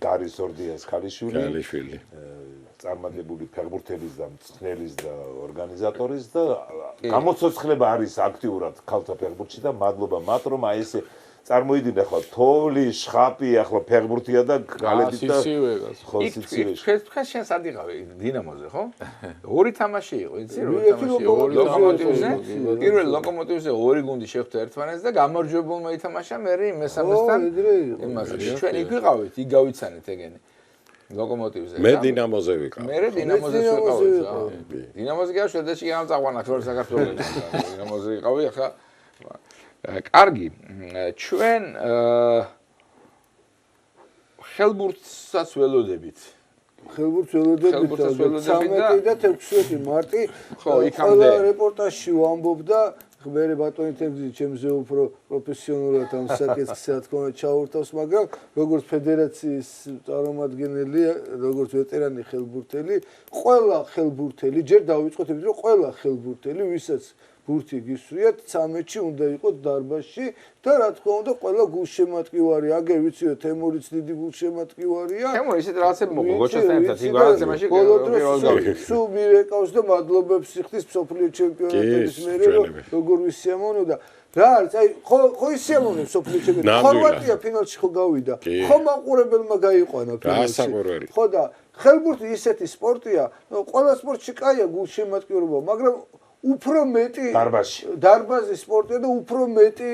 დარი სორდიას ქალიშვილი. წარმატებული ფეხბურთელის და მწვრთნელის და ორგანიზატორის და გამოცოცხლება არის აქტიურად ქალთა ფეხბურთში და მადლობა მათ რომ აი ესე წარმოიდგინე ახლა თოვლი, შხაპი, ახლა ფეხბურთია და გალებით და ხო სიცივე. თქვენ შენ სად იყავი დინამოზე, ხო? ორი თამაში იყო, იცი რა თამაში? ორი ლოკომოტივზე. პირველ ლოკომოტივზე ორი გუნდი შეხვდა ერთმანეთს და გამარჯვებულმა ითამაშა მერე მესამესთან. იმაზე ჩვენ იქ ვიყავით, იქ გავიცანეთ ეგენი. ლოკომოტივზე. მე დინამოზე ვიყავ. მე დინამოზე ვიყავი, რა. დინამოზე გავშ შედაში გამწაყვანა ქორ საქართველოს. დინამოზე ვიყავი, ახლა კარგი, ჩვენ ხელბურთსაც ველოდებით. ხელბურთს ველოდებით 13 და 16 მარტი ხო, იქამდე რეპორტაჟში ვამბობდა ხმერე ბატონი თემზი ჩემზე უფრო პროფესიონალურად ამ საკითხს რა თქმა უნდა ჩაურთავს, მაგრამ როგორც ფედერაციის წარმომადგენელი, როგორც ვეტერანი ხელბურთელი, ყველა ხელბურთელი ჯერ დავიწყოთ იმით, რომ ყველა ხელბურთელი, ვისაც ბურთი გისვრიათ, 13-ში უნდა იყოს დარბაზში და რა თქმა უნდა, ყველა გულშემატკივარი, აგერ ვიციო, თემურიც დიდი გულშემატკივარია. თემური ისეთ რაღაცები მოყვა, გოჩასთან ერთად იმ რაღაცებაში სულ მირეკავს და მადლობებს სიხდის მსოფლიო ჩემპიონატის მერე როგორ ვისიამოვნებდა. რა არის, აი ხო ისიამოვნებს მსოფლიო ჩემპიონატი. ხორვატია ფინალში ხო გავიდა. ხო მაყურებელმა გაიყვანა ფინალში. ხო და ხელბურთი ისეთი სპორტია, ყველა სპორტში კაია გულშემატკივრობა, მაგრამ უფრო მეტი დარბაზის სპორტია და უფრო მეტი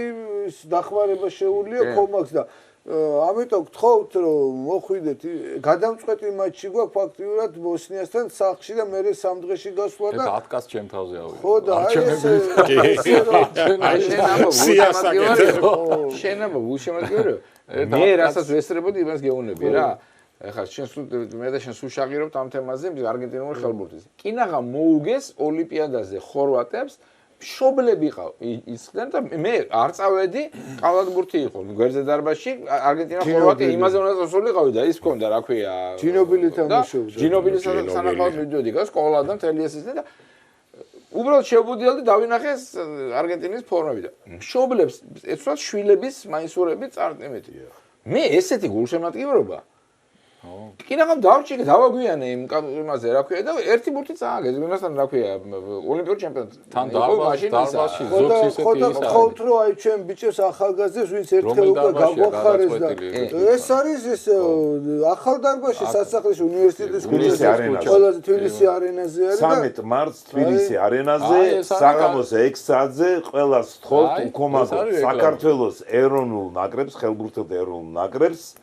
დახმარება შეუძლია კომაქს და ამიტომ გთხოვთ რომ მოხვიდეთ გადამწყვეტი მატჩი გვაქვს ფაქტიურად ბოსნიასთან სახლში და მე 3 დღეში გასვლა და 10 კაც ჩემ თავზე ავიღე. ხო და აი შენ ამბობ უშემატკივრო მე რასაც ვესწრებოდი იმას გეუბნები რა ეხლა შენ სულ მე და შენ სულ შაღირობთ ამ თემაზე არგენტინული ხელბურთის. კინაღა მოუგეს ოლიმპიადაზე ხორვატებს მშობლები ისხდნენ და მე არ წავედი კალათბურთი იყო გვერდზე დარბაზში არგენტინა ხორვატია იმაზე უნდა წასულიყავი და ის მქონდა რა ქვია ჯინობილი თამაშობდა ჯინობილი სანახავად მიდიოდი სკოლა და მთელი ეს და უბრალოდ შევბუდიალდი დავინახე არგენტინის ფორმები და მშობლებს ეცვათ შვილების მაისურები წარიმეთია მე ესეთი გულშემატკივრობა კინაღამ დავჭიქე დავაგვიანე იმაზე რა ქვია და ერთი ბურთი წააგეს იმასთან რა ქვია ოლიმპიური ჩემპიონატი თან დარბაზში ზოგს ისეთი ისა ხოთ რომ აი ჩვენ ბიჭებს ახალგაზრდებს ვინც ერთხელ უკვე გაგვახარეს და ეს არის ეს ახალ დარბაზში სასახლის უნივერსიტეტის ყველაზე თბილისი არენაზე არის და 13 მარტს თბილისი არენაზე საღამოს 6 საათზე ყველას თხოვთ უკომაგო საქართველოს ეროვნულ ნაკრებს ხელბურთელთა ეროვნულ ნაკრებს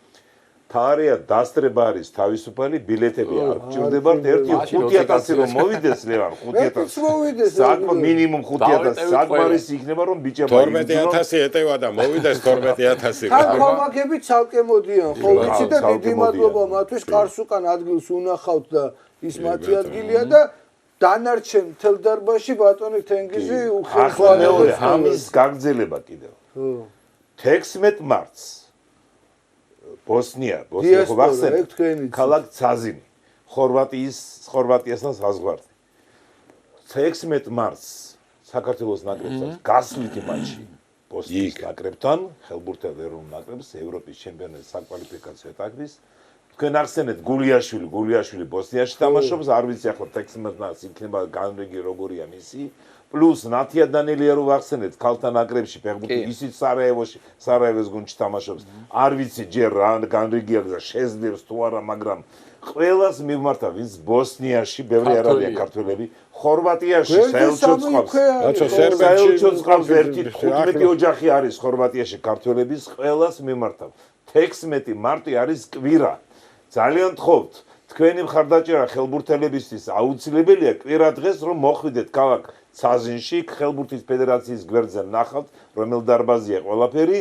თარია დასწრება არის თავისუფალი ბილეთები არ გჭირდებათ ერთი 5000 რომ მოვიდეს ლევან 5000 საკმაოდ მინიმუმ 5000 საკმარის იქნება რომ ბიჭებმა 12000 ეტევა და მოვიდეს 12000 თან ხომაგები ცალკე მოდიან ხო ვიცი და დიდი მადლობა მათთვის კარს უკან ადგილს უნახავთ და ის მათი ადგილია და დანარჩენ მთელ დარბაზში ბატონი თენგიზი უხერხვალეა ამის გაგრძელება კიდევ 16 მარტს ბოსნია ხო ვახსენებთ ქალაქ ცაზინი ხორვატიასთან საზღვარზე 16 მარტს საქართველოს ნაკრებთან გასვლითი მატჩი ბოსნიის ნაკრებთან ხელბურთელთა ეროვნულ ნაკრებს ევროპის ჩემპიონატის საკვალიფიკაციო ეტაპის თქვენ ახსენეთ გულიაშვილი ბოსნიაში თამაშობს არ ვიცი ახლა 16 მარტს იქნება განრიგი როგორია მისი პლუს ნათია დანელია რო ვახსენეთ ქალთა ნაკრებში ფეხბურთი ისიც სარაევოს გუნდში თამაშობს არ ვიცი ჯერ რა განრიგია და შეძლებს თუ არა მაგრამ ყველას მივმართა ვინც ბოსნიაში ბევრი არ არიან ქართველები ხორვატიაში საელჩოს ყავს ერთი 15 ოჯახი არის ხორვატიაში ქართველების ყველას მივმართავ 16 მარტი არის კვირა ძალიან გთხოვთ თქვენი მხარდაჭერა ხელბურთელებისთვის აუცილებელია კვირა დღეს რომ მოხვიდეთ ქალაქ ცაზინში ხელბურთის ფედერაციის გვერდზე ნახავთ რომელ დარბაზია ყველაფერი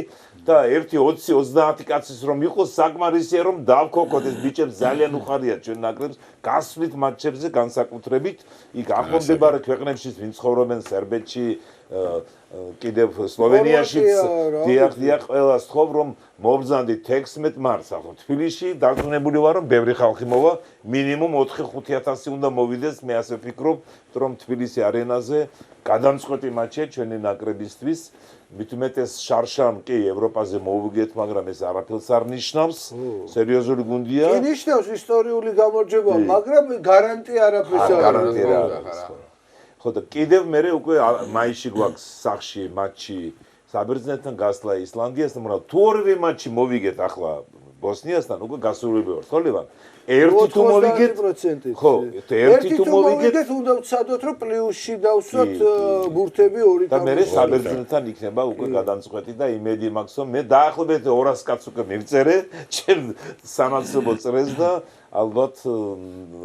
და 1-20-30 კაცის რომ იყოს საკმარისია რომ დავქოქოთ ეს ბიჭებს ძალიან უხარიათ ჩვენ ნაკრებს გასვლით მატჩებზე განსაკუთრებით იქ ახლომდებარე ქვეყნებშიც ვინ ცხოვრობენ სერბეთში კიდევ სლოვენიაშიც დიახ ყველა სწორ რომ მობრძანდით 16 მარტს ახლა თბილისში დარწმუნებული ვარ რომ ბევრი ხალხი მოვა მინიმუმ 4-5000 უნდა მოვიდეს მე ასე ვფიქრობ რომ თბილისი არენაზე გადამწყვეტი მატჩია ჩვენი ნაკრებისთვის მით უმეტეს შარშამ კი ევროპაზე მოვიგეთ მაგრამ ეს არაფერს არ ნიშნავს სერიოზული გუნდია კი ნიშნავს ისტორიული გამარჯვება მაგრამ გარანტია არაფერს არ არის ხო და კიდევ მე უკვე მაისში გვაქვს სახში მატჩი საბერძნეთთან გასვლა ისლანდიასთან მაგრამ თუ ორივე მატჩი მოვიგეთ ახლა ბოსნიასთან უკვე გასულები ვართ ხო ლევან ერთი თუ მოვიგეთ ხო ერთი თუ მოვიგეთ უნდა ვცადოთ რომ პლუსში დავსვათ ბურთები ორი და მე საბერძნეთთან იქნება უკვე გადამწყვეტი და იმედი მაქვს რომ მე დაახლოებით 200 კაცს უკვე მივწერე ჩემ სამაცნობო წრეს და ალბათ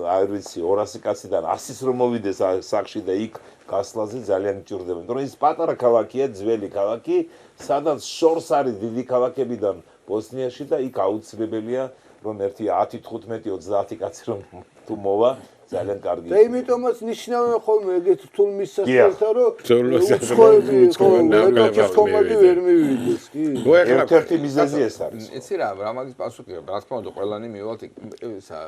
არ ვიცი 200 კაციდან 100-ს რომ მოვიდეს სახში და იქ გასვლაზე ძალიან მჭირდება იმიტომ რომ ის პატარა ქალაქია ძველი ქალაქი სადაც შორს არის დიდი ქალაქებიდან ბოსნიაში და იქ აუცილებელია რომ ერთი 10-15-30 კაცი რომ თუ მოვა ძალიან კარგი და იმიტომაც ნიშნავენ ხოლმე ეგეთ რთულ მისასწრებთან რომ უცხოების კომანდი ვერ მივიდეს კი ერთ-ერთი მიზეზი ეს არის იცი რა მაგის პასუხია რა თქმა უნდა ყველანი მივალთ ისა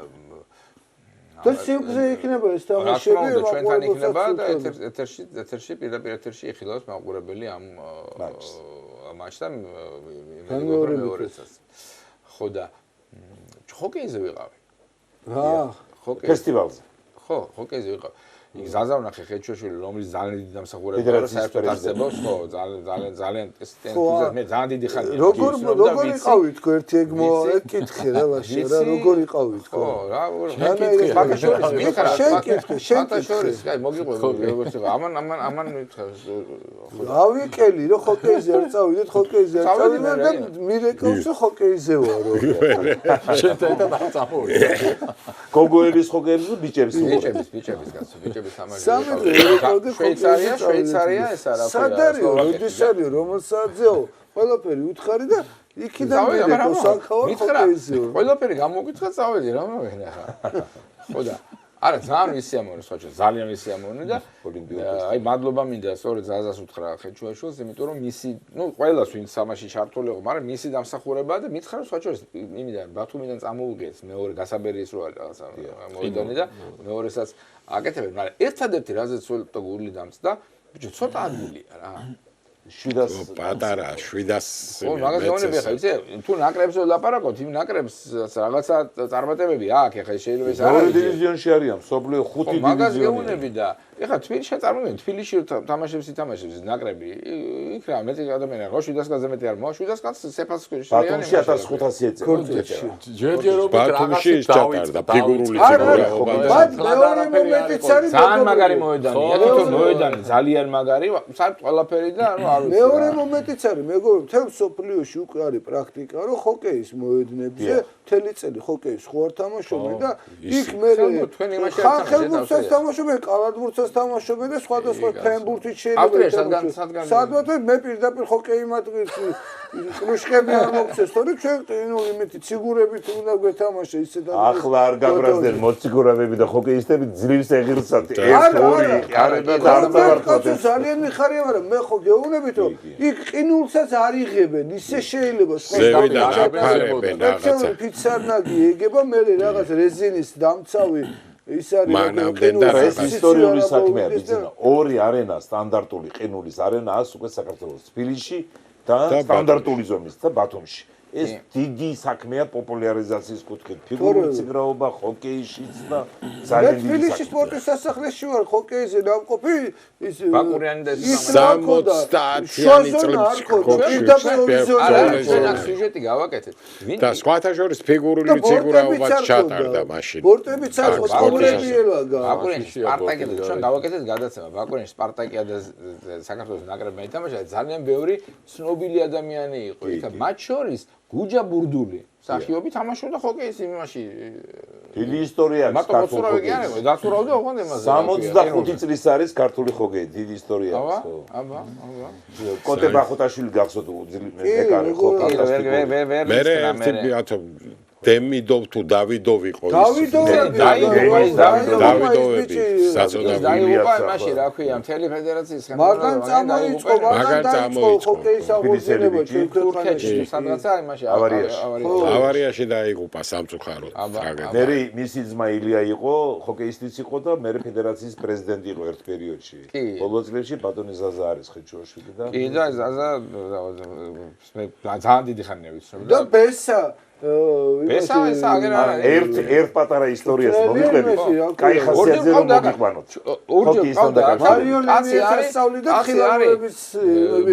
და სიმღერა იქნება ეს თამაშები ჩვენთან იქნება და ეთერში პირდაპირ ეთერში იხილავს მაყურებელი ამ მატჩთან მეორესაც ხო და ჰოკეიზე ვიყავი ხა ფესტივალზე ხო ჰოკეიზე ვიყავი იქ ზაზავნახე ხეჩოშვილი რომელიც ძალიან დიდი დამსახურებაა საერთოდ არსებობს ხო ძალიან ეს მე ძალიან დიდი ხანია როგორ იყავით თქო ერთი ეგ ეკითხე რა ვაშე რა როგორ იყავით თქო ხო რა შენ კითხე კაი მოგიყვები როგორც იყო ამან ავიკელი რომ ჰოკეიზე არ წავიდეთ ჰოკეიზე არ წავიდეთ და მირეკავს რომ ჰოკეიზე ვარო შენთან და წამოვიდა გოგოების ჰოკეიზე ბიჭების კაცო შვეიცარია ეს არა სადარიო როდის არის რომელსაძეო ყველაფერი უთხარი და იქიდან მიდეკო საკავა ჰოკეიზე ყველაფერი გამოგიცხა წავედი რა მოვენა ხო და არა ძალიან ისიამოვნე სხვაჩო ძალიან ისიამოვნე და აი მადლობა მინდა სწორედ ზაზას უთხრა ხეჩუაშვილს იმიტომ რომ მისი ნუ ყველას ვინც სამაში ჩართული იყო მაგრამ მისი დამსახურებაა და მითხრა რომ სხვაჩო იმიდან ბათუმიდან წამოუგეს მეორე გასაბერის რო არის რაღაცა მოედანი და მეორესაც აკეთებენ მაგრამ ერთადერთი რაზეც სულტო გული დამწდა ბიჭო ცოტა ადგილია რა 700 პატარა 700 ხო მაგას გონები ხა იცი თუ ნაკრებს ვლაპარაკობთ იმ ნაკრებს რაღაცა წარმატებები აქვს ეხა შეიძლება ეს არის ორი დივიზიონში არიან სოფლიო 5 დივიზიონი მაგას გეუბნები და ეხა თბილისში წარმოგიდგენ თბილისში თამაშებს ითამაშებს ნაკრები იქ რა მეტი ადამიანია ხო 700 კაცზე მეტი არ მოვა 700 კაცს სეფასკოში ბათუმში 1500 ეწევა ჯერჯერობით ბათუმში ჩატარდა ფიგურული ციგურაობა მეორე მომენტიც არის ძალიან მაგარი მოედანია თვითონ მოედანი ძალიან მაგარი საერთოდ ყველაფერი და ანუ მეორე მომენტიც არის მეგობრებო თელ სოფლიოში უკვე არის პრაქტიკა რომ ჰოკეის მოედნებზე მთელი წელი ჰოკეის ხო არ თამაშობენ და იქ მე ხალხურთსაც თამაშობენ კალათბურთსაც თამაშობენ და სხვადასხვა ფენბურთიც შეიძლება სადღაც მე პირდაპირ ჰოკეი მატყირს კრუშკები არ მოგცეს თორე ჩვენ ნუ იმითი ციგურებით უნდა გვეთამაშე ისე და ახლა არ გაბრაზდნენ მოციგურავები და ჰოკეისტები ძლივს ეღირსათ 1-2 არა ძალიან მიხარია მაგრამ მე ხო გეუბნებით რომ იქ ყინულსაც არ იღებენ ისე შეიძლება სხვა ფიცარნაგი ეგება მე რაღაც რეზინის დამცავი ის არის ეს ისტორიული საქმეა ბიჭო ორი არენა სტანდარტული ყინულის არენა ას უკვე საქართველოს თბილისში და სტანდარტული ზომის და ბათუმში ეს დიდი საქმეა პოპულარიზაციის კუთხით ფიგურული ციგრაობა ჰოკეიშიც და ძალიან დიდი თბილისში სპორტის სასახლეში ვარ ჰოკეიზე დამყოფი ის ბაკურიანი და 60-იანი წლებში ჩვენ სიუჟეტი გავაკეთეთ და სხვათა შორის ფიგურული ციგრაობა ჩატარდა მაშინ სპორტებიც არის სპორტები ელაგა ბაკურიანი სპარტაკიადა ჩვენ გავაკეთეთ გადაცემა ბაკურიანი სპარტაკიადა საქართველოს ნაკრებმა ითამაშა ძალიან ბევრი ცნობილი ადამიანი იყო იქ მათ შორის გუჯა ბურდული სახიობი თამაშობდა ჰოკეის იმაში დიდი ისტორია აქვს მარტო მოწურავი კი არა დაწურავდა ოღონდ იმაზე 65 წლის არის ქართული ჰოკეი დიდი ისტორია აქვს ხო აბა კოტე ბახუტაშვილი გახსოვთ მეკარე ხო მე ერთი ბიათო დემიდოვ თუ დავიდოვი ყო დავიდოვები საწოდა დაიღუპა იმაში რა ქვია მთელი ფედერაციის მაგან წამოიწყო ჰოკეის აღორძინება თურქეთში სადღაცა იმაში ავარიაში დაიღუპა სამწუხაროდ მე მისი ძმა ილია იყო ჰოკეისტიც იყო და მე ფედერაციის პრეზიდენტი იყო ერთ პერიოდში ბოლო წლებში ბატონი ზაზა არის ხეჩუაშვილი და კი და ზაზა მე ძალიან დიდი ხანია ვიცნობ და ბესა ეს აგერ ერთ პატარა ისტორიას მომიყვებით კაი ხასიათზე რომ მომიყვანოთ ორჯერ ყავდა მარიონეტი ასწავლი და ხილავების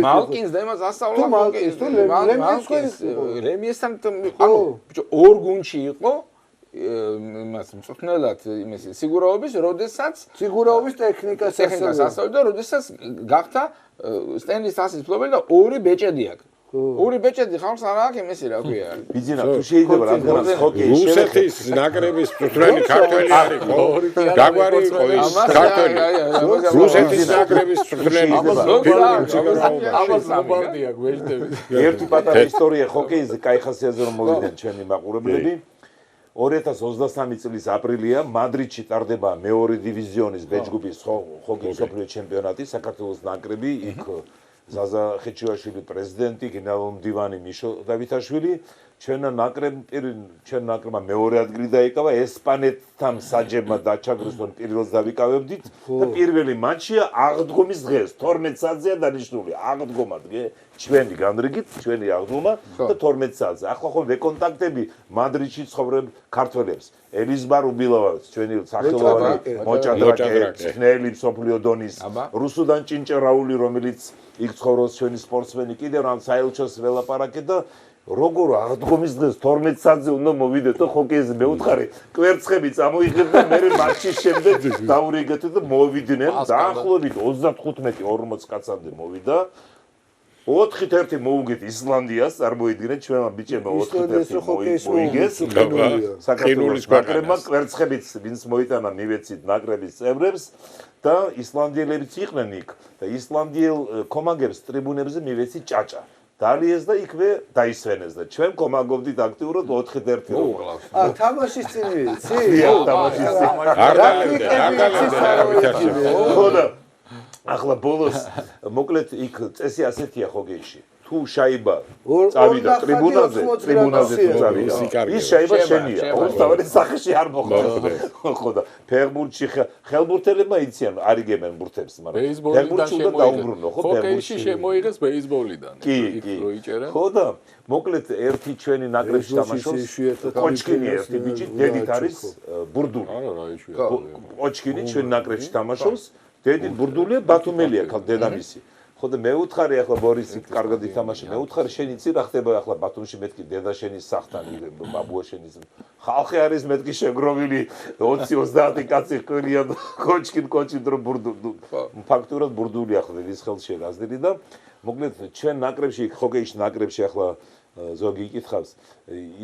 მალკინს და იმას ასწავლა ჰოკეის რემიესთან ანუ ბიჭო ორ გუნდში იყო იმას მწვრთნელად იმისი სიგურაობის სიგურაობის ტექნიკას ასწავლიდა და როდესაც გახდა სტენლის ასის ფლობელი და ორი ბეჭედი აქვს ორი ბეჭედი ხალხს არ აქვს იმისი რა ქვია ბიძინა თუ შეიძლება რადგანაც ჰოკეი რუსეთის ნაკრების მწვრთნელი ქართველი არის ხო გაგვარი იყო ის ქართველი რუსეთის ნაკრების მწვრთნელი აბასაბალდია გვეშდები ერთი პატარა ისტორია ჰოკეიზე კაი ხასიათზე რომ მოვიდნენ ჩვენი მაყურებლები 2023 წლის აპრილია მადრიდში ტარდება მეორე დივიზიონის ბეჯგუფის ჰოკეის მსოფლიო ჩემპიონატი საქართველოს ნაკრები იქ ზაზა ხეჩუაშვილი პრეზიდენტი გენერალურ მდივანი მიშო დავითაშვილი ჩვენ ნაკრებმა მეორე ადგილი დაიკავა ესპანეთთან საჯებმა დაჩაგროსთან პირველს დავიკავებდით და პირველი მატჩია აღდგომის დღეს 12 საათზეა დანიშნული აღდგომა დღე ჩვენი განრიგით ჩვენი აღდგომა და 12 საათზე ახლა ხო ვეკონტაქტები მადრიდში ცხოვრებ ქართველებს ელიზბარ უბილოვაც ჩვენი სახელოვანი მოჭადრაკე ხნელი მსოფლიო დონის რუსუდან ჭინჭერაული რომელიც იქ ცხოვრობს ჩვენი სპორტსმენი კიდევ რამ საელჩოს ველაპარაკე და როგორ აღდგომის დღეს 12 საათზე უნდა მოვიდეთ და ჰოკეიზე მეუთხარი კვერცხები წამოიღებ და მე მატჩის შემდეგ დაურიგეთ და მოვიდნენ დაახლოებით 35-40 კაცამდე მოვიდა 4-1 მოუგეთ ისლანდიას წარმოიდგინეთ ჩვენმა ბიჭებმა 4-1 მოიგეს საქართველოს ნაკრებმა კვერცხებით ვინც მოიტანა მივეცით ნაკრების წევრებს და ისლანდიელებიც იყვნენ იქ და ისლანდიელ კომაგებს ტრიბუნებზე მივეცით ჭაჭა დალიეს და იქვე დაისვენეს და ჩვენ კომაგობდით აქტიურად 4-1 თამაშის წინ ვიცი? თამაშის წინ ხოდა ახლა ბოლოს მოკლედ იქ წესი ასეთია ხოგეიში თუ შაიბა წავიდა ტრიბუნაზე თუ წავიდა ის შაიბა შენია უბრალოდ სახეში არ მოხდა ხოდა ფერბურთში ხელბურთელებმა იციან არიგებენ ბურთებს მაგრამ ფერბურთში უნდა დაუბრუნო ხო ჰოკეიში შემოიღეს ბეისბოლიდან იქ რო იჭერენ ხოდა მოკლედ ერთი ჩვენი ნაკრებში თამაშობს ოჩკინი ერთი ბიჭი დედით არის ბურდული არა რა იშვიათია ოჩკინი ჩვენ ნაკრებში თამაშობს დედით ბურდულია ბათუმელია დედამისი ხოდა მე უთხარი ახლა ბორისი კარგად ითამაშე მე უთხარი შენი ცი რა ხდება ახლა ბათუმში მეთქი დედა შენი სახთან ბაბუა შენი ხალხი არის მეთქი შეგროვილი 20-30 კაცი ყრია კოჩკინ დრო ბურდული ფაქტურად ბურდული ახლა ის ხელში გაზდილი და მოკლედ ჩვენ ნაკრებში ჰოკეიში ნაკრებში ახლა ზოგი იკითხავს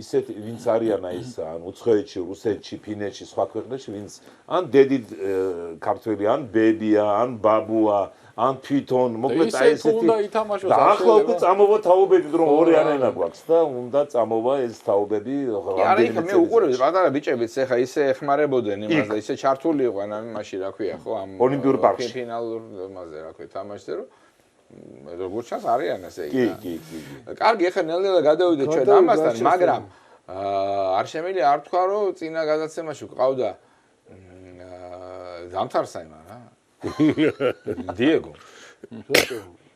ისეთ ვინც არიან აი ეს ან უცხოეთში, რუსეთში, ფინეთში, სხვა ქვეყნებში ვინც ან დედით ქართველი, ან ბებია, ან ბაბუა, ან თვითონ მოკლედ აი ესეთი და ახლა უკვე წამოვა თაობები რომ ორი არენა გვაქვს და უნდა წამოვა ეს თაობები არა იქ მე უყურებდი პატარა ბიჭებიც ეხა ისე ეხმარებოდნენ იმას და ისე ჩართული იყვნენ ამ იმაში რა ქვია ხო ამ ოლიმპიურ პარკში ფინალურ იმაზე რა ქვია თამაშზე რომ როგორც ჩანს არიან ესე კი. კარგი, ახლა ნელ-ნელა გადავიდეთ ჩვენ ამასთან, მაგრამ არ შემიძლია არ თქვა, რომ წინა გადაცემაში ყავდა ზამთარსაიმა რა. დიეგო.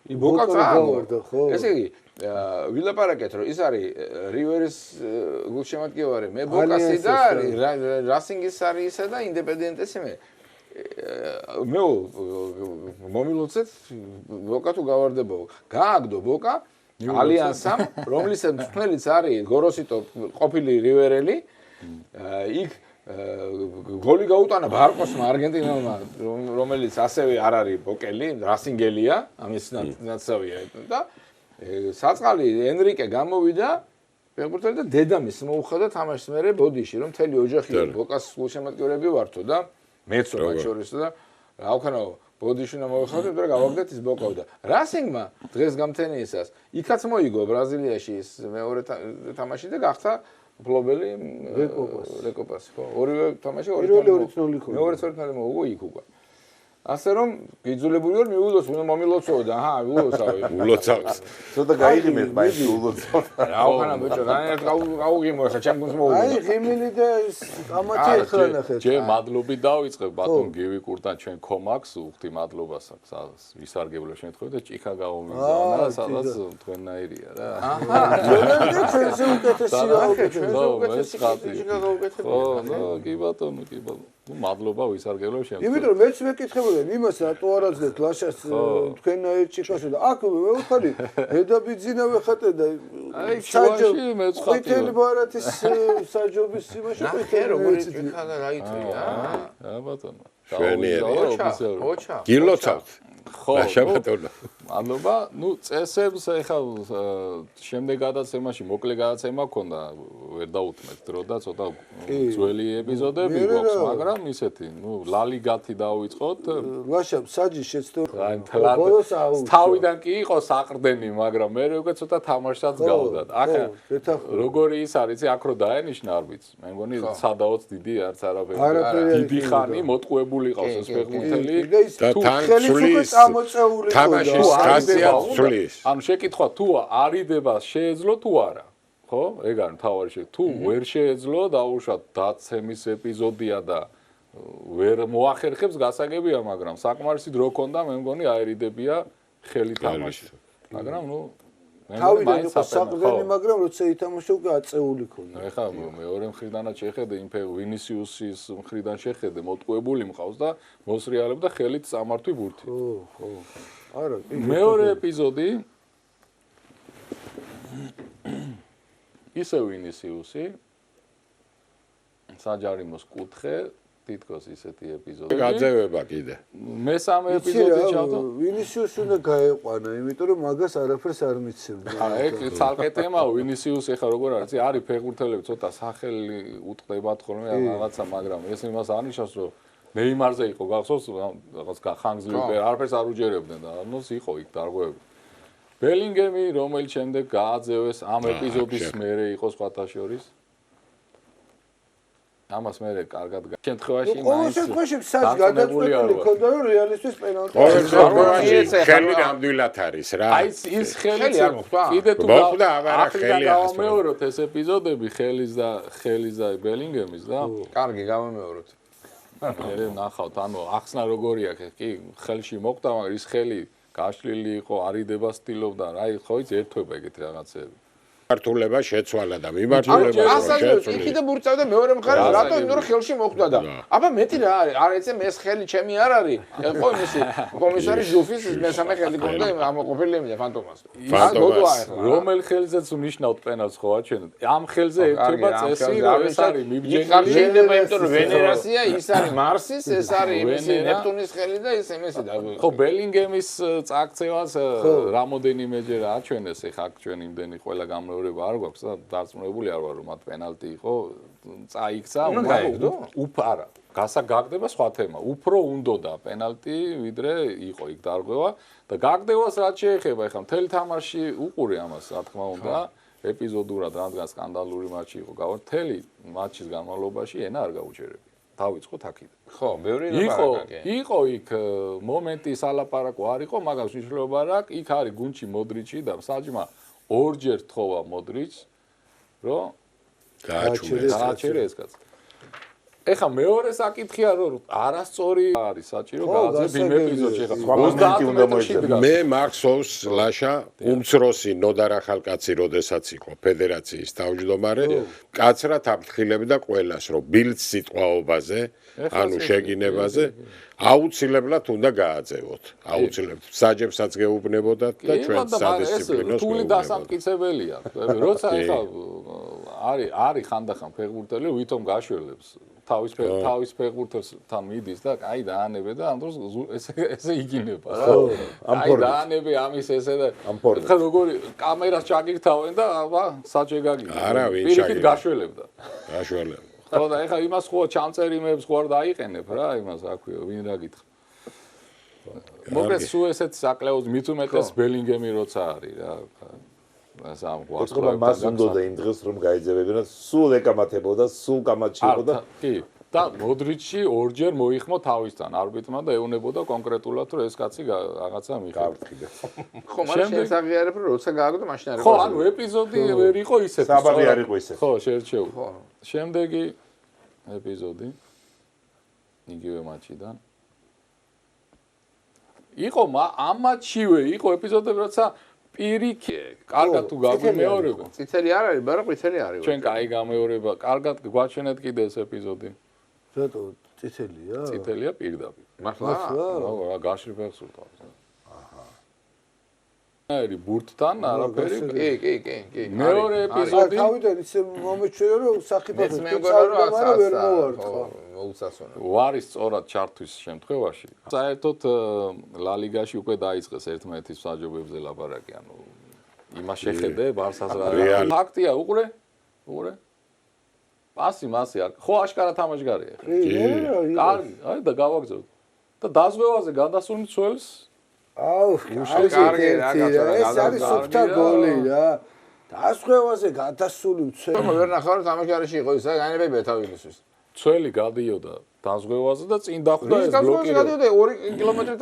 იბოკა წამოვარდა, ხო? ესე იგი, ვილაპარაკეთ, რომ ის არის რივერის გულშემატკივარი, მე ბოკასი და რასინგის არის ისა და ინდეპენდენტესი მე. მე მომილოცეთ ბოკა თუ გავარდებო. გააგდო ბოკა ალიანსამ, რომლის მწვრთნელიც არის გოროსიტო ყოფილი რივერელი. იქ გოლი გაუტანა ბარკოსმა არგენტინელმა, რომელიც ასევე არ არის ბოკელი, რასინგელია, ამის ნაცავია და საწყალი ენრიკე გამოვიდა ფეხბურთელი და დედამისს მოუხდა თამაშს მერე ბოდიში, რომ მთელი ოჯახი ბოკას სულშემატკივრები ვართო და მეც მათ შორის და რა ვქნა ბოდიში უნდა მოიხადო და გავაგდეთ ის ბოკავდა. რასინგმა დღეს გამთენიისას იქაც მოიგო ბრაზილიაში ის მეორე თამაში და გახდა მფლობელი რეკოპას. ხო, ორივე თამაში მეორე 2-0 მოუგო იქ უკვე. ასე რომ გიძულებული ვარ მიულოს, მომილოცავდა, ულოცავი. ულოცავს. ცოტა გაიღიმეთ მაინც ულოცავს. რა ვქნა ბიჭო, რანაირად გავუღიმო ხა ჩემ გუნდს მოუგო. აი, ღიმილი და ამათი ეხლა ნახეთ. ჯერ მადლობით დავიწყებ ბატონ გივი კურთან ჩვენ კომაქს უხდი მადლობას აქვს ვისარგებლო შემთხვევით და ჭიქა გავომიგზავნა სადაც თქვენნაირია რა. ჩვენამდე ჩვენზე უკეთესია ხო, კი ბატონო, კი ბატონო. მადლობა ვისარგებლო შემთხვევით. იმიტომ რომ მეც მეკითხებოდი იმას რატო არ აძლევთ ლაშას თქვენნაირ ჭიქასო და აქ მე ვხარი დედაბიძინა ვეხატე და აი შუაში მეც ხატი. ყვითელი ბარათის საჯობის იმაში ყვითელი როგორი ჭიქა და რა იწვია? რა ბატონო. ოჩა. გილოცავთ. ხო, ბატონო. მადლობა. ნუ წესებს ეხლა შემდეგ გადაცემაში მოკლე გადაცემა გქონდა, ვერ დაუთმეთ დრო და ცოტა ძველი ეპიზოდები გვაქვს, მაგრამ ისეთი, ნუ ლალიგათი დავიწყოთ. ლაშა საჯი შეცდომა. აი, თავიდან კი იყო საყრდენი, მაგრამ მე უკვე ცოტა თამაშსაც გავდად. ახლა როგორი ის არის, აქ რო დაენიშნა არბიც. მე მგონი სადაოც დიდი არც არაფერი. დიდი ხანი მოტყუებული ყავს ეს ფეხბურთელი და თან ხელის წამოწეული თამაშის ხასიათს ცვლის. ანუ შეკითხვა თუ არიდება შეეძლო თუ არა. ხო? ეგ არის მთავარი შეკითხვა. თუ ვერ შეეძლო დაუშვათ დაცემის ეპიზოდია და ვერ მოახერხებს გასაგებია, მაგრამ საკმარისი დრო ქონდა, მე მგონი აერიდებია ხელი თამაში. მაგრამ ნუ თავიდან იყო საყრდენი, მაგრამ როცა ითამაშა უკვე აწეული ქონდა. ეხლა მეორე მხრიდანაც შეხედე იმ ვინისიუსის მხრიდან შეხედე მოტყუებული მყავს და მოსრიალებდა ხელით წამართვი ბურთი. ხო. არა, მეორე ეპიზოდი ისე ვინისიუსი საჯარიმოს კუთხე თითქოს ისეთი ეპიზოდი. გაძევება კიდე. მესამე ეპიზოდი ჩავთო. ვინისიუს უნდა გაეყვანა, იმიტომ რომ მაგას არაფერს არ მიცემდა. ეგ ცალკე თემაა ვინისიუს ეხა როგორ არის? არის ფეხბურთელები ცოტა სახელი უტყდებათ ხოლმე რაღაცა, მაგრამ ეს იმას არნიშნავს, რომ ნეიმარზე იყო გახსოვს რაღაც ხანგრძლივი არაფერს არ უჯერებდნენ და ნოს იყო იქ დარღვევები. ბელინგემი რომელიც შემდეგ გააძევეს ამ ეპიზოდის მერე იყო სხვათა შორის. ამას მე კარგად შემთხვევაში მაინც შემთხვევაში საჯ გადაწყვეტილი ქონდა რომ რეალისტვის პენალტი ხელი ნამდვილად არის რა. აი ის ხელი არ მოხდა. კიდე თუ გამეოროთ ეს ეპიზოდები ხელის და ბელინგემის და კარგი გამომეოროთ. მე ნახავთ, ანუ ახსნა როგორია, კი, ხელში მოხდა, მაგრამ ის ხელი გაშლილი იყო, არიდება სტილობდა, რა ხო იცი ერთვება ეგეთი რაღაცები. მიმართულება შეცვალა და მიმართულება შეცვალა. იქი და ბურწავდა მეორე მხარე, რატო იმიტომ რომ ხელში მოხდა და აბა მეტი რა არის, არ ეცე ეს ხელი ჩემი არ არის. ხო იმისი კომისარი ჟუფის მესამე ხელი კონდა ამოყოფილი ემია ფანტომას. რომელ ხელზეც ნიშნავთ პენალს ხო აჩვენოთ? ამ ხელზე ერთვება წესი, ეს არის მიბჯენი. გარჩენება იმიტომ რომ ვენერასია, ის არის მარსის, ეს არის იმისი ნეპტუნის ხელი და ის იმისი და ხო ბელინგემის წაქცევას რამოდენიმეჯერ აჩვენეს, ეხა აქ ჩვენ იმდენი ყველა გამო არ გვაქვს და დარწმუნებული არ ვარ რომ მათ პენალტი იყო წაიქცა არა გასაგაგდება სხვა თემა უფრო უნდოდა პენალტი ვიდრე იყო იქ დარღვევა და გაგდევას რაც შეეხება ეხლა მთელი თამაში უყურე ამას რა თქმა უნდა ეპიზოდურად რადგან სკანდალური მატჩი იყო გავართელი მატჩის განმავლობაში ენა არ გაუჭერებია დავიწყოთ აქედან ხო ბევრი იყო იქ მომენტი სალაპარაკო არ იყო მაგას მნიშვნელობა რა იქ არის გუნჩი მოდრიჩი და საჯმა ორჯერ თხოვა მოდრიჩს, რომ გააჩერეს კაც. ეხა მეორე საკითხია რომ არასწორი არის საჭირო გააძებ იმ ეპიზოდში ეხა 30 უნდა მოიწერა. მე მახსოვს ლაშა უმცროსი ნოდარ ახალკაცი როდესაც იყო ფედერაციის თავმჯდომარე, კაცრად აფრთხილებდა ყველას რომ ბილდ სიტყვაობაზე, ანუ შეგინებაზე აუცილებლად უნდა გააძევოთ. აუცილებლად საჯებსაც გეუბნებოდათ და ჩვენ სადისციპლინოს თული დასამტკიცებელია. როცა ეხა არის ხანდახან ფეხბურთელი ვითომ გაშველებს თავის ფეხბურთელთან მიდის და აი დაანებე და ამ დროს ესე იგინება რა. აი დაანებე ამის ესე და ხა როგორი კამერას ჩაგირთავენ და აბა საჭე გაგიგო. პირიქით გაშველებდა. ხო და ეხლა იმას ხო ჩამწერიმებს ხო არ დაიყენებ რა იმას აქვეო ვინ რა გითხრა. მოკლედ სულ ესეთ საკლაუზ მით უმეტეს ბელინგემი როცა არის რა. ასამ გვაქვს მას უნდა იმ დღეს რომ გაიძებებინა სულ ეკამათებოდა სულ კამათშიებოდა კი და მოდრიჩი ორჯერ მოიხმო თავისთან არბიტრმა და ეუნებოდა კონკრეტულად რომ ეს კაცი რაღაცა გავფრთხილე ხო მაგრამ შეესაბამება რომ როცა გააგდო მაშინ არის ხო ანუ ეპიზოდი ვერ იყო ისეთი საბაბი არ იყო ისეთი ხო შეერჩეულ შემდეგი ეპიზოდი იგივე მატჩიდან იყო ამ მატჩივე იყო ეპიზოდები როცა პირიქე, კარგად თუ გაგვიმეორება. წითელი არ არის, მაგრამ ყვითელი არის. ჩვენ კაი გამეორება, კარგად გვაჩვენეთ კიდე ეს ეპიზოდი. რატო წითელია? წითელია პირდაპირ. მართლა? რა გაშლი ფეხს უთავს. აჰა. აი ბურთთან არაფერი. კი. მეორე ეპიზოდი. თავიდან ისე მომეჩვენა რომ საფეხბურთო წავიდა, ვერ მოვარდ. მოუწასონა. ვარის სწორად ჩართვის შემთხვევაში. საერთოდ ლა ლიგაში უკვე დაიწყეს ერთმანეთის საჯობებზე ლაპარაკი, ანუ იმას შეხედე ბარსას რა. ფაქტია, უყურე? მასი არ. ხო აშკარა თამაშგარია. კარგი, აი და გავაგზავნე. და დაზღვევაზე გადასული ცველს კარგი რა კაცო რა ეს არის სუფთა გოლი რა. დაზღვევაზე გადასული ცველი. ვერ ნახავ თამაშგარში იყო ისა, განებებია თავისთვის. ცველი გადიოდა დაზღვევაზე და წინ დახვდა ეს ბლოკი. გადიოდა 2 კილომეტრი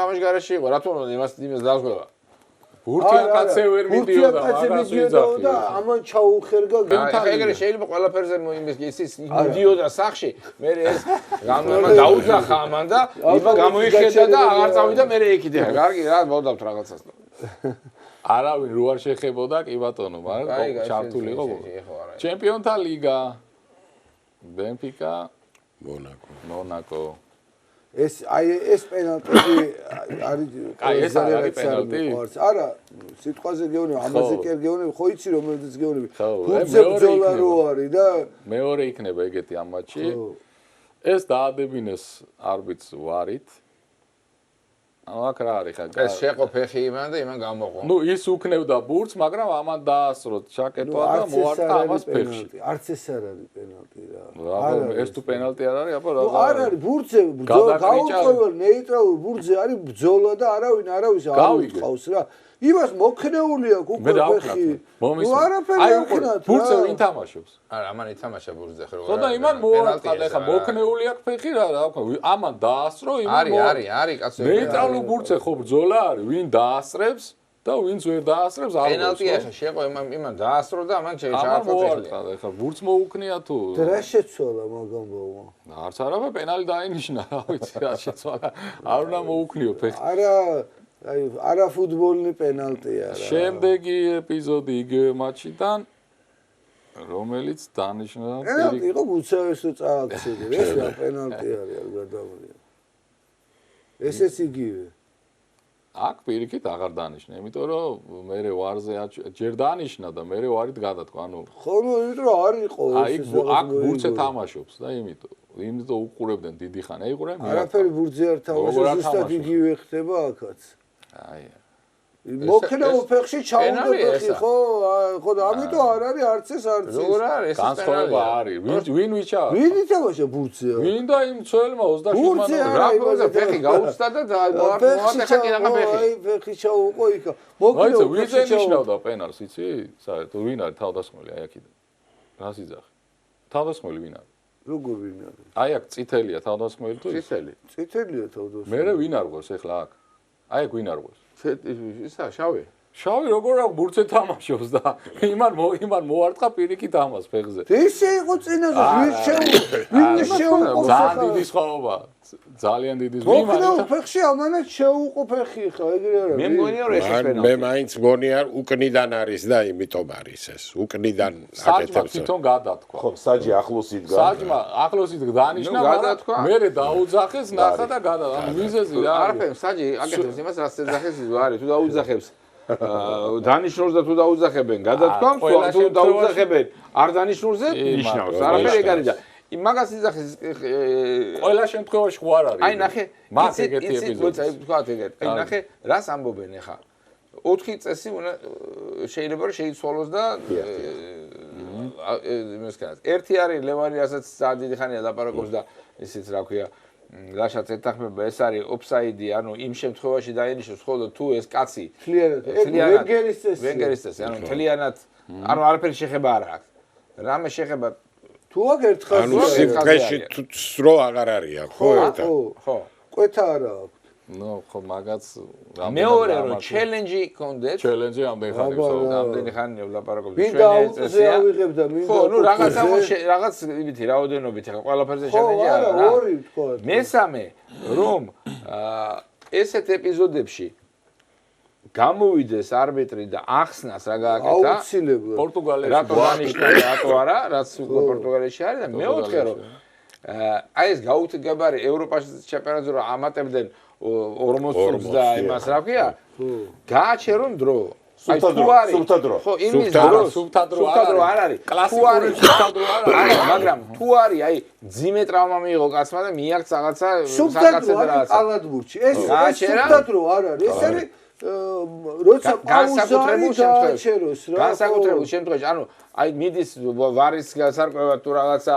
თამაშგარში იყო, რა თქმა უნდა იმას დაზღვევა. ბურთიან კაცე ვერ მიდიოდა, მაგას ვიძახი. და ამან ჩაუხერგა გენთან. ეგრე შეიძლება ყველაფერზე იმის ის მიდიოდა სახში, მე ეს გამომა დაუძახა ამან და იბა გამოიხედა და აღარ წავიდა მე ეკიდე. კარგი რა მოდავთ რაღაცას. არავინ რო არ შეხებოდა კი ბატონო, მაგრამ ჩართული იყო. ჩემპიონთა ლიგა ბენფიკა მონაკო ეს პენალტი არის არის პენალტი არა სიტყვაზე გეუბნები ამაზე კი არ გეუბნები ხო იცი რომელზეც გეუბნები ფუძე ბრძოლა რო არის და მეორე იქნება ეგეთი ამ მატჩი ეს დაადებინეს არბიტრს ვარით ანუ აქ რა არის ხა ეს შეყო ფეხი იმან და იმან გამოყო ნუ ის უქნევდა ბურთს მაგრამ ამან დაასრო ჩაკეტვა და მოარტყა ამას ფეხში არც ეს არ არის პენალტი რა რა ეს თუ პენალტი არ არის აბა რა არ არის ბურთზე გაუწყობელ ნეიტრალურ ბურთზე არის ბრძოლა და არავინ არავის არ უწყავს რა იმას მოქნეული აქვს უკვე ფეხი ნუ არაფერი არ ქნათ ბურთზე ვინ თამაშობს არა ამან ითამაშა ბურთზე ხო ხო და იმან მოარტყა და ეხა მოქნეული აქვს ფეხი რა ამან დაასრო იმან არის კაცო ნეიტრალურ ბურთზე ხო ბრძოლა არის ვინ დაასწრებს და ვინც ვერ დაასწრებს არ პენალტია შეყო იმან დაასწრო და ამან ჩაარტყა ფეხი ეხა ბურთს მოუქნია თუ რა შეცვალა მაგამ ბაუმა არც არაფერი პენალი დაინიშნა რა ვიცი რა შეცვალა არ უნდა მოუქნიო ფეხი არა აი არა ფუტბოლი პენალტია რა. შემდეგი ეპიზოდი იგივე მატჩიდან რომელიც დანიშნა პენალტი იყო უცევესო წააქცევი ეს რა პენალტი არის არ გადავარია. ესეც იგივე. აქ პირიქით აღარ დანიშნა, იმიტომ რომ მე ვარზე ჯერ დანიშნა და მე ვარით გადათქვა, ანუ ხო, ნუ იმიტომ რომ არ იყო ეს აქ ბურთზე თამაშობს და იმიტომ უყურებდნენ დიდი ხანი, აიყურე? არაფერი ბურთზე არ თამაშობს, ზუსტად იგივე ხდება აქაც. აი მოქნეულ ფეხში ჩაუდა ფეხი ხო ხო და ამიტომ არ არის არც ეს არც ეს როგორ არის განსხვავება არის ვინ ვიჩა ვინ ითამაშა ბურთზე ვინ და იმ ცველმა 27 რაფოზე ფეხი გაუწდა და მოატეხა კინაღა ფეხი აი ფეხი ჩაუყო იქა მოქნეულ ფეხში ჩაუყო პენალს იცი საერთოდ ვინ არის თავდასხმელი აი აქიდან რას იძახი თავდასხმელი ვინ არის როგორ ვინ არის აი აქ წითელია თავდასხმელი თუ წითელია თავდასხმელი მე ვინ არ გვყავს ეხლა აქ აი აქ ვინ არ გვყავს ისა შავი შავი როგორ აქვს ბურთზე თამაშობს და იმან მოარტყა პირიქით ამას ფეხზე ესე იყო წინაზე ვინ შეუყო ძალიან დიდი სხვაობა ძალიან დიდი მოკლედ ფეხში ამანაც შეუყო ფეხი ხო ეგრე არა მე მგონია რომ ეს პენალტი მე მაინც მგონია უკნიდან არის და იმიტომ არის ეს უკნიდან აკეთებს თვითონ გადათქვა ხო საჯი ახლოს იდგა საჯმა ახლოს იდგა დანიშნა მაგრამ მე დაუძახეს ნახა და გადადა ანუ მიზეზი რა არაფერი საჯი აკეთებს იმას რაც ეძახეს ის არის თუ დაუძახებს დანიშნულს და თუ დაუძახებენ გადათქვამს თუ დაუძახებენ არ დანიშნულზე ნიშნავს არაფერი ეგ არის და მაგას იძახის ყველა შემთხვევაში ხო არ არის. აი ნახე, მას ეგეთი ეპიზოდი. თქვათ ეგეთ. აი ნახე, რას ამბობენ ახლა? 4 წესი შეიძლება რომ შეიცვალოს და იმას განაც. ერთი არის ლევანი, რასაც ძალიან დიდი ხანია ლაპარაკობს და ისიც რა ქვია, რაშაც ეთანხმება, ეს არის ოფსაიდი, ანუ იმ შემთხვევაში დაინიშნოს ხოლმე თუ ეს კაცი ვენგერის წესი, ანუ მთლიანად, ანუ არაფერი შეხება არ აქვს. რამე შეხება თუ აქ ერთხელ ანუ სიმღერაში სრო აღარ არის ხო ერთად ხო კვეთა არა აქვს ნუ ხო მაგაც მეორე რომ ჩელენჯი კონდეთ ჩელენჯი ამდენი ხანია ვლაპარაკობთ ჩვენი წესია ავიღებ და მინდა ხო ნუ რაღაც იმითი რაოდენობით ახლა ყველაფერზე ჩელენჯი არა რა ორი თქო მესამე რომ ესეთ ეპიზოდებში გამოვიდეს არბიტრი და ახსნას რა გააკეთა აუცილებლად პორტუგალიაში რატო დანიშნა რატო არა რაც უკვე პორტუგალიაში არის და მეოთხე რომ აი ეს გაუდგებარი ევროპაში ჩემპიონატზე რომ ამატებდნენ 40 წუთს და იმას რა ქვია გააჩერონ დრო აი თუ არის ხო იმის დრო სუფთა დრო არ არის კლასიკური სუფთა დრო არ არის მაგრამ თუ არის აი ძიმე ტრავმა მიიღო კაცმა და მიაქც რაღაცა საკაცე და რაღაცა კალადბურჩი ეს სუფთა დრო არ არის ეს არის როცა განსაკუთრებულ შემთხვევაში განსაკუთრებულ შემთხვევაში ანუ აი მიდის ვარის გასარკვევად თუ რაღაცა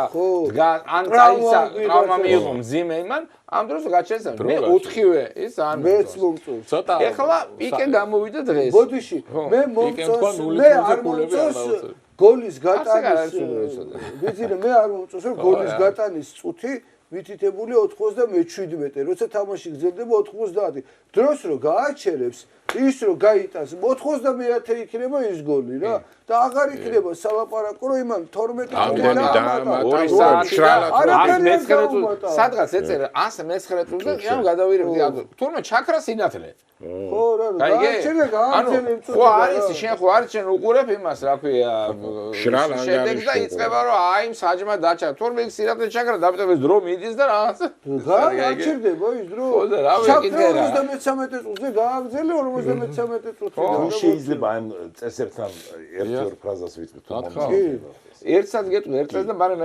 ან წაიცა ტრავმა მიიღო მძიმე იმან ამ დროს გაჩერდა მე 4-ვე ის ან მეც მომწონს ცოტა ეხლა პიკე გამოვიდა დღეს ბოდიში მე მომწონს მე არ მომწონს გოლის გატანის ვიცი მე არ მომწონს რომ გოლის გატანის წუთი ვითითებული 97 როცა თამაში გრძელდება 90 დროს რო გააჩერებს ის რო გაიტანს 90 იქნება ის გოლი რა და აღარ იქნება სალაპარაკო რომ იმან 12 სადღაც ეწერა 109 წუთზე ამ გადავირებდი თურმე ჩაქრა სინათლე ხო რა გააჩერე ხო არის შენ ხო არის შენ უყურებ იმას რა ქვია შედეგს და იწყება რომ აი საჯმა დაჩა თურმე იქ სინათლე ჩაქრა დამტევეს დრო მიდის და რაღაცა გააჩერდება ის დრო ხო და რა ვეკითხე რა 53 წუთზე გააგზელე 53 წუთზე თუ შეიძლება ამ წესებთან ერთ-ორ ფრაზას ვიტყვი თუ ერთსაც გეტყვი ერთსაც და მაგრამ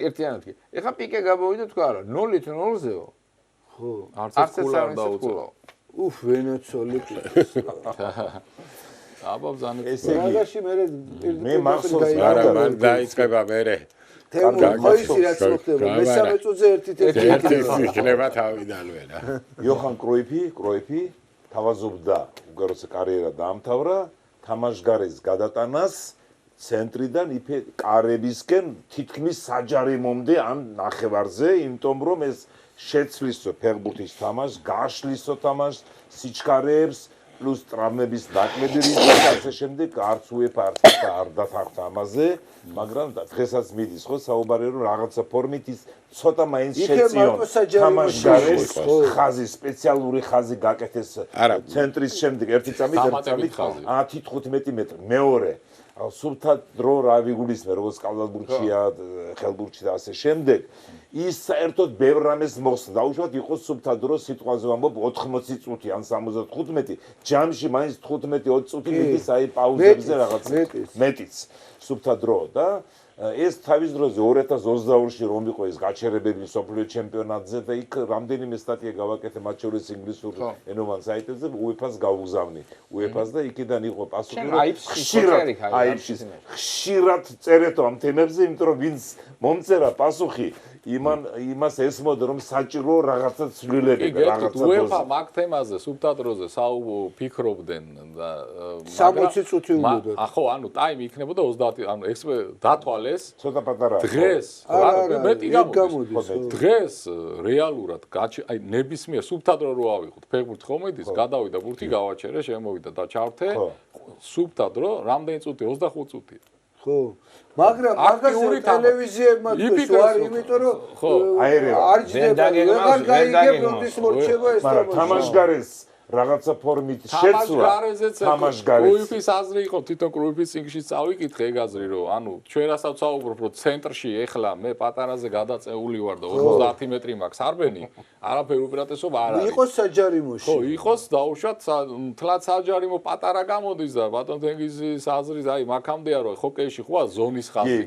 ერთიანად კი ეხა პიკე გამოვიდა თქვა რა 0-0-ზეო ხო არც ეს არ დაუწევ უფ ვენეცოლი აბა ბზანი ესე იგი მაგაში მე მახსოვს არა მან დაიწყება მე თემი რაც მოხდება მესამე წუთზე ერთი იქნება თავიდანვე რა იოჰან კროიფი თავაზობდა უგაროს კარიერა დაამთავრა თამაშგარის გადატანას ცენტრიდან კარებისკენ თითქმის საჯარიმომდე ან ნახევარზე იმიტომ რომ ეს შეცვლისო ფეხბურთის თამაშს გაშლისო თამაშს სიჩქარეებს პლუს ტრავმების ნაკლები რისკი და ასე შემდეგ არც UEFA არ დათანხმდა ამაზე მაგრამ დღესაც მიდის ხო საუბარი რომ რაღაცა ფორმით ის ცოტა მაინც შეციონ თამაშგარეს ხაზი სპეციალური ხაზი გაკეთეს ცენტრის შემდეგ ერთი წამით 10-15 მეტრი მეორე სუფთა დრო რა ვიგულისმე როგორც კალადბურჩია ხელბურჩი და ასე შემდეგ ის საერთოდ ბევრ რამეს მოხსნა დაუშვათ იყოს სუფთა დრო სიტყვაზე ვამბობ 80 წუთი ან 75 ჯამში მაინც 15-20 წუთი მიდის აი პაუზებზე რაღაც მეტიც სუფთა დრო და ეს თავის დროზე 2022-ში რომ იყო ეს გაჩერებები სოფლიო ჩემპიონატზე და იქ რამდენიმე სტატია გავაკეთე მათ შორის ინგლისურ ენოვან საიტებზე UEFA-ს გავუგზავნი UEFA-ს და იქიდან იყო პასუხი ხშირად წერეთო ამ თემებზე იმიტომ რომ ვინც მომწერა პასუხი იმას ესმოდა რომ საჭირო რაღაცა ცვლილები რაღაცა UEFA მაგ თემაზე სუფთა დროზე ფიქრობდნენ და 60 წუთი უნდა ხო ანუ ტაიმი იქნებოდა 30 ანუ ექსპე დათვალეს ცოტა პატარა დღეს მეტი გამოდის დღეს რეალურად აი ნებისმიერ სუფთა დრო რო ავიღოთ ფეხბურთი ხომ იდის გადავიდა ბურთი გავაჩერე შემოვიდა და ჩავრთე სუფთა დრო რამდენი წუთი 25 წუთია ხო მაგრამ მაგაზე ტელევიზიებმა თუ არ იმიტომ რომ არ ჯდება ვეღარ გაიგებ როდის მორჩება ეს თამაშგარეს რაღაცა ფორმით შეცვლა თამაშგარეზე. კრუიფის აზრი იყო, თვითონ კრუიფის წიგნში წავიკითხე ეგ აზრი, რომ ანუ ჩვენ რასაც ვსაუბრობ, რომ ცენტრში ეხლა მე პატარაზე გადაწეული ვარ და 50 მეტრი მაქვს არბენი, არაფერი უპირატესობა არ არის. იყოს საჯარიმოში. ხო, იყოს დაუშვათ თლაც საჯარიმო პატარა გამოდის და ბატონ თენგიზის აზრი აი მაქამდეა რომ ჰოკეიში ხოა ზონის ხაზი,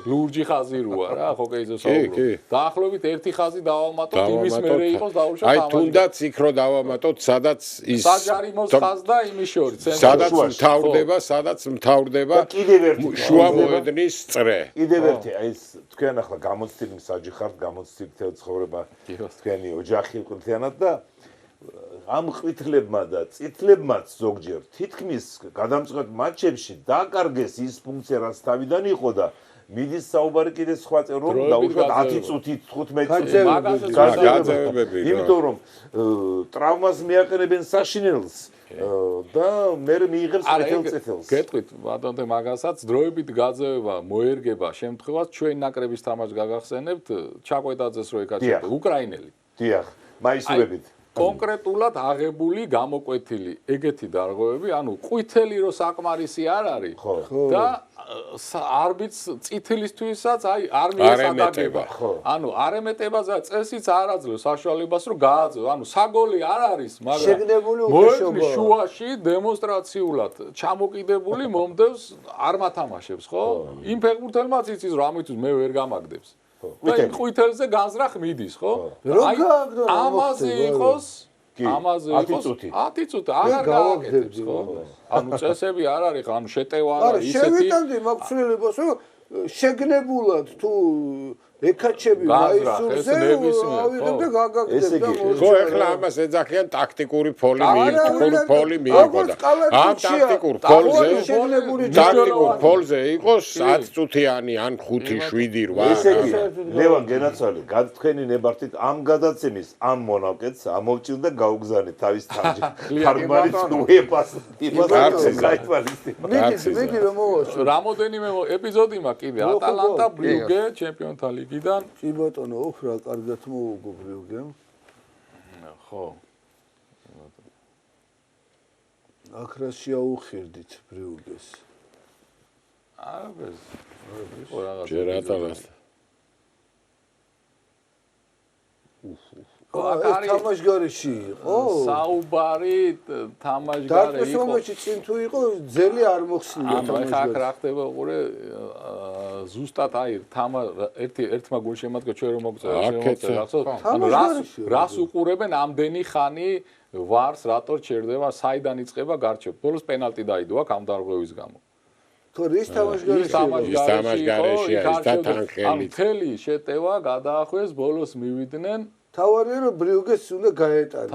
ლურჯი ხაზი როა რა, ჰოკეიზე საუბრობ. დაახლოებით ერთი ხაზი დავამატოთ იმის მერე იყოს დაუშვათ აი თუნდაც იქ რო დავამატოთ, სადაც ის საჯარიმოს ხაზ და იმის შორის სადაც მთავრდება კიდევ ერთი შუა მოედნის წრე. კიდევ ერთი აი ეს თქვენ ახლა გამოცდილი მსაჯი ხართ, გამოცდილი თელ ცხოვრება თქვენი ოჯახი ყვითლიანად და ამ ყვითლებმა და წითლებმაც ზოგჯერ თითქმის გადამწყვეტ მატჩებში დაკარგეს ის ფუნქცია რაც თავიდან იყო და მიდის საუბარი კიდე სხვა წერ რომ დაუშვათ 10 წუთით 15 წუთით გაძევებები რა. იმიტომ რომ ტრავმას მიაყენებენ საშინელს და მე მიიღებს წითელს. გეტყვით ბატონთე მაგასაც დროებით გაძევება მოერგება შემთხვევას ჩვენ ნაკრების თამაშს გაგახსენებთ ჩაკვეტაძეს რო ეკაჭებდა უკრაინელი. დიახ, მაისურებით. კონკრეტულად აღებული გამოკვეთილი ეგეთი დარღვევები, ანუ ყვითელი რო საკმარისი არ არის და არბიტს წითლისთვისაც აი არ მიესადაგება. ანუ არ ემეტებაზე წესიც არ აძლევს საშუალებას რომ გააძევ. ანუ საგოლი არ არის, მაგრამ შეგნებული მოედნის შუაში დემონსტრაციულად ჩამოკიდებული მომდევს არ მათამაშებს, ხო? იმ ფეხბურთელმაც იცის რომ ამისთვის მე ვერ გამაგდებს. და იმ ყვითელზე განზრახ მიდის, ხო? აი ამაზე იყოს 10 წუთი აღარ გააკეთებს, ხო? ანუ წესები არ არის, ანუ შეტევა არა ისეთი. შევიტანდი მაგცვლელებას, რომ შეგნებულად თუ ეკაჩები მაისურზე ავიღებ და გაგაგდებ და ხო, ეხლა ამას ეძახიან ტაქტიკური ფოლი მიიღო და ამ ტაქტიკურ ფოლზე იყოს 10 წუთიანი ან 5-7-8. ესე იგი, ლევან გენაცვალი, თქვენი ნებართით ამ გადაცემის ამ მონავკეთს ამოვჭილ და გაუგზავნეთ თავის თარგმანით უეფას მიგი რომ მოვაშო. რამოდენიმე ეპიზოდი მაქვს კიდე ატალანტა ბრიუგე ჩემპიონთა ლიგიდან. კი ბატონო, რა კარგად მოუგო ბრიუგემ. ხო. აქ რა შეაუხირდით ბრიუგეს. არაფერს. იყო რაღაც. ჯერ ატალანტა. ეს თამაშგარეში იყო? საუბარი თამაშგარე იყო. დარტყმებში წინ თუ იყო, ძელი არ მოხსნია თამაშგარე. ახლა აქ რა ხდება, უყურე, ზუსტად აი ერთმა გულშემატკივრ ჩვენ რომ მოგწერა, ანუ რას უყურებენ ამდენი ხანი ვარს, რატო ჩერდება, საიდან იწყება გარჩევა. ბოლოს პენალტი დაიდო აქ ამ დარღვევის გამო. ხო, ის თამაშგარეშია, ის და თანხელით. მთელი შეტევა გადაახვეს, ბოლოს მივიდნენ. თავარია რომ ბრიუგეს უნდა გაეტანა.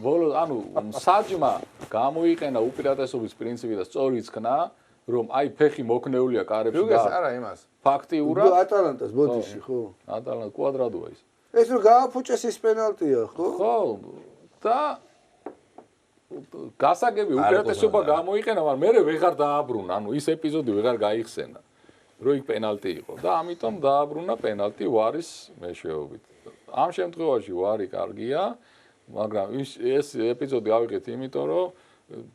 ბოლოს ანუ საჯმა გამოიყენა უპირატესობის პრინციპი და სწორიც ხნა, რომ აი ფეხი მოქნეულია კარებში და ბრიუგეს არა იმას. ფაქტიურად ატალანტას ბოდიში, ხო? ატალანტა კვადრატოა ის. ეს რომ გააფუჭეს ის პენალტია, ხო? ხო. და გასაგები უპირატესობა გამოიყენა, მაგრამ მე ვეღარ დააბრუნა, ანუ ის ეპიზოდი ვეღარ გაიხსენა. რომ იქ პენალტი იყო და ამიტომ დააბრუნა პენალტი ვარის მეშვეობით. ამ შემთხვევაში ვარი კარგია, მაგრამ ეს ეპიზოდი ავიღეთ იმიტომ, რომ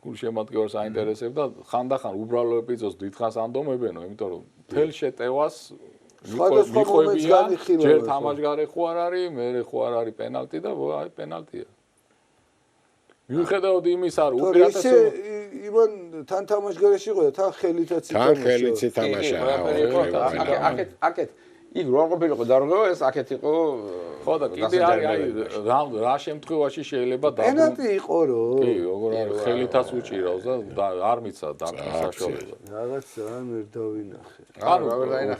გულშემატკივარს აინტერესებდა ხანდახან უბრალო ეპიზოდს დიდხანს ანდომებენო, იმიტომ რომ თელ შეტევას მიყვებიან, ჯერ თამაშგარე ხო არ არის, მერე ხო არ არის პენალტი და აი პენალტია. მიუხედავად იმისა, რომ უპირატესობა იმან თან თამაშგარეში იყო და თან ხელითაც თამაშია. აკეთ იქ რო ყოფილიყო დარღვევა ეს აქეთ იყო ხო და კიდე არის რა შემთხვევაში შეიძლება პენალტი იყო რომ კი როგორ არის ხელითაც უჭირავს და არ მიცა დარტყმის საშუალება რაღაც არ ვერ დავინახე ანუ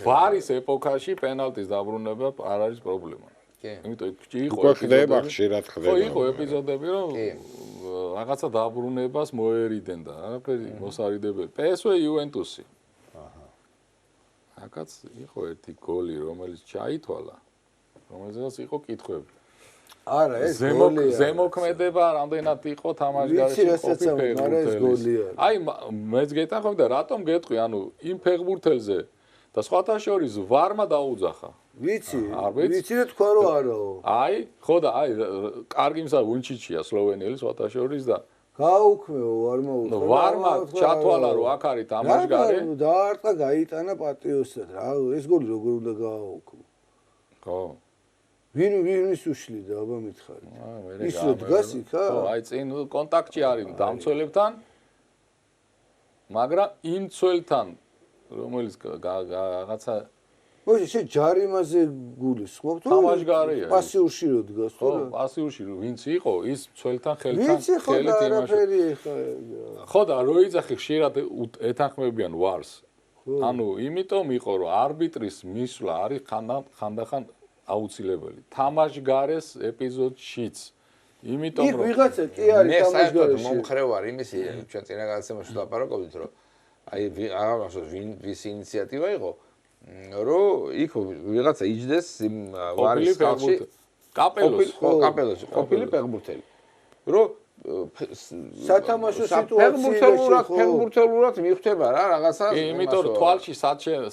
ვარის ეპოქაში პენალტის დაბრუნება არ არის პრობლემა კი იმიტომ იყო უკვე ხდება ხშირად ხდება ხო იყო ეპიზოდები რომ რაღაცა დაბრუნებას მოერიდენ და არაფერი მოსარიდებელი PSV იუვენტუსი აკაც იყო ერთი გოლი რომელიც ჩაითვალა რომელზეც იყო კითხვები არა ეს გოლია ზემოქმედება რამდენად იყო თამაშგარეში ყოფილი ფეხბურთელი აი მეც გეტახობ და რატომ გეტყვი ანუ იმ ფეხბურთელზე და სხვათა შორის ვარმა დაუძახა ვიცი და თქვა რომ არაო. აი, ხო და აი, კარგი მსა ვუნჩიჩია სლოვენიელი სხვათა შორის და გააუქმეო ვარმა ვარმა ჩათვალა რომ აქ არის თამაშგარე. დაარტყა გაიტანა პატიოსად რა ეს გოლი როგორ უნდა გააუქმო. ხო. ვინვის უშლიდა აბა მითხარი. ის რო დგას იქ ა? ხო, აი წინ კონტაქტში არის დამცველებთან. მაგრამ იმ ცველთან რომელიც რაღაცა მოიცა შე ჯარიმაზე გულისხმობ თუ თამაშგარეა პასიურში რო დგას თუ ხო პასიურში ვინც იყო ის ცველთან ხელით იმაში ხო და რო იძახი ხშირად ეთანხმებიან ვარს ანუ იმიტომ იყო რომ არბიტრის მისვლა არის ხანდახან აუცილებელი თამაშგარეს ეპიზოდშიც იმიტომ რომ ვიღაცა კი არის თამაშგარეში მე საერთოდ მომხრევ ვარ იმისი ჩვენ წინა გადაცემაში ლაპარაკობდით რომ აი აღარ ვის ინიციატივა იყო რომ იქ ვიღაცა იჯდეს იმ ვარის ხალხში კაპელოს კაპელოში ყოფილი ფეხბურთელი რომ სათამაშო სიტუაციაში ფეხბურთელურად მიხვდება რა რაღაცა იმიტომ რომ თვალში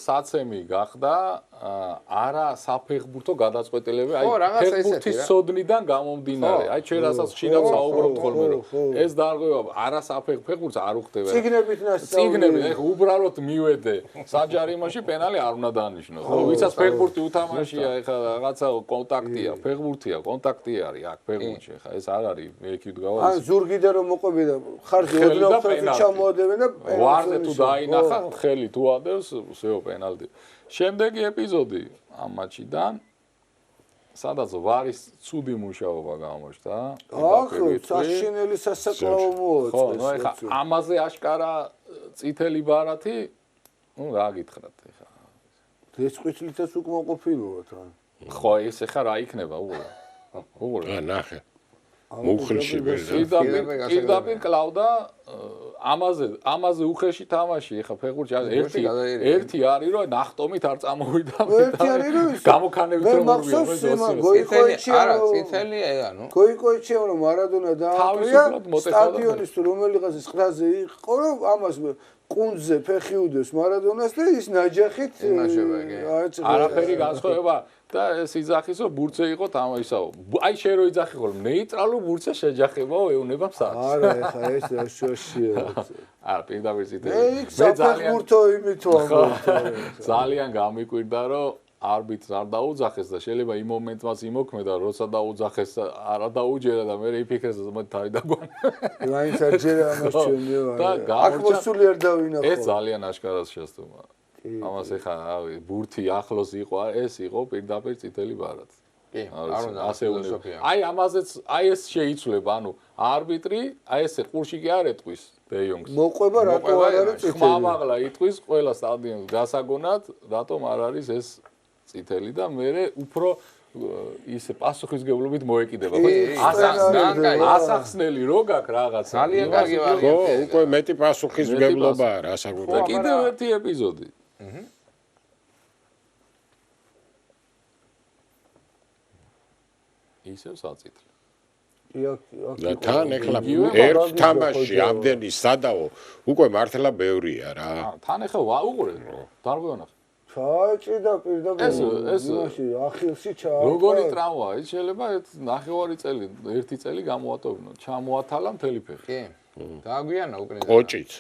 საცემი გახდა არა საფეხბურთო გადაწყვეტილება აი ფეხბურთის სოდნიდან გამომდინარე აი ჩვენ რასაც ხშირად საუბრობთ ხოლმე რომ ეს დარღვევა არა საფეხბურთს არ უხდება ციგნებით ნასწავლი ციგნები ეხლა უბრალოდ მივედე საჯარიმოში პენალი არ უნდა დაანიშნოს ხო ვისაც ფეხბურთი უთამაშია ეხლა რაღაცა კონტაქტია ფეხბურთია კონტაქტი არის აქ ფეხბურთში ეხლა ეს არ არის მე იქ ვდგავარ ზურგიდან რომ მოყვები და ხარჯი ოდნავ ხელში ჩამოადებენ და ვარზე თუ დაინახა ხელი თუ ადევს всё პენალტი შემდეგი ეპიზოდი ამ მატჩიდან სადაც ვარის ცუდი მუშაობა გამოჩნდა ახლა საშინელი სასაკლაო მოაწყეს ხო ნუ ეხა ამაზე აშკარა წითელი ბარათი ნუ რა გითხრათ ეხა ეს ყვითლითაც უკმაყოფილოა თან ხო ეს ეხა რა იქნება უყურე ნახე მუხლში პირდაპირ კლავდა ამაზე უხეში თამაში ეხა ფეხბურთში ერთი არის რომ ნახტომით არ წამოვიდა გამოქანებით რომ არა წითელია ანუ გოიკოიჩია რომ მარადონა დაამკვია სტადიონის რომელიღაც სხრაზე იყო რომ ამას კუნძზე ფეხი უდევს მარადონას და ის ნაჯახით არაფერი განსხვავება და ეს იძახის რომ ბურთზე იყო თამაშისაო აი შენ რო იძახი ხოლმე ნეიტრალურ ბურთზე შეჯახებაო ეუნება მსახს არა ეხა ეს შოშია არა პირდაპირ წითელი მე საფეხბურთო იმითო ძალიან გამიკვირდა რომ არბიტრს არ დაუძახეს და შეიძლება იმ მომენტმაც იმოქმედა როცა დაუძახეს არა დაუჯერა და მე იფიქრეს რომ თავი დაგვანა რაინც არ ჯერა ამას ჩვენიო აქ მოსული არ დავინახო ეს ძალიან აშკარად შესტომა ამას ეხა რავი ბურთი ახლოს იყო ეს იყო პირდაპირ წითელი ბარათი კი არ უნდა ასე ფილოსოფია აი ამაზეც აი ეს შეიცვლება ანუ არბიტრი აი ესე ყურში კი არ ეტყვის დე-იონგს მოყვება რატო არ არის წითელი ხმამაღლა იტყვის ყველა სტადიონს გასაგონად რატომ არ არის ეს წითელი და მე უფრო ისე პასუხისგებლობით მოეკიდება ასახსნელი რო გაქვს რაღაც ძალიან კარგი ვარიანტია ხო უკვე მეტი პასუხისგებლობაა რა საკუთარ და კიდევ ერთი ეპიზოდი ისევ საწითლი და თან ეხლა ერთ თამაში ამდენი სადაო უკვე მართლა ბევრია რა თან ეხლა უყურე დარგვეონა ჩაჭიდა პირდაპირ ეს ახილში ჩაა როგორი ტრავმაა ის შეიძლება ნახევარი წელი ერთი წელი გამოატოვინო ჩამოათალა მთელი ფეხი კი დააგვიანა უკვე კოჭიც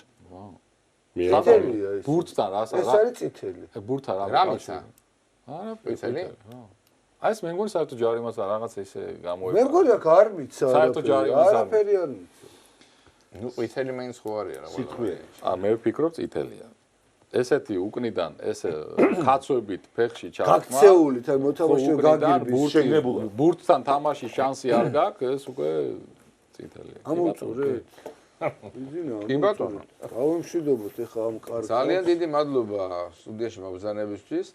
წითელია ეს ბურთთან რას ეს არის წითელი ბურთთან რა მიცა არა წითელი აი ეს მე მგონი საერთოდ ჯარიმას რაღაც ისე გამოიყო მე მგონი აქ არ მიცა საერთოდ ჯარიმას არაფერი არ მიცა ნუ წითელი მაინც ხო არია რა სიტყვია მე ვფიქრობ წითელია ესეთი უკნიდან ეს ხაცვებით ფეხში ჩართმა გაქცეული თან მოთამაშე გაგირბის შეგნებული ბურთთან თამაშის შანსი არ გაქვს ეს უკვე წითელია ამოწურეთ კი ბატონო გავიმშვიდობოთ ეხა ამ კარგს ძალიან დიდი მადლობა სტუდიაში მობრძანებისთვის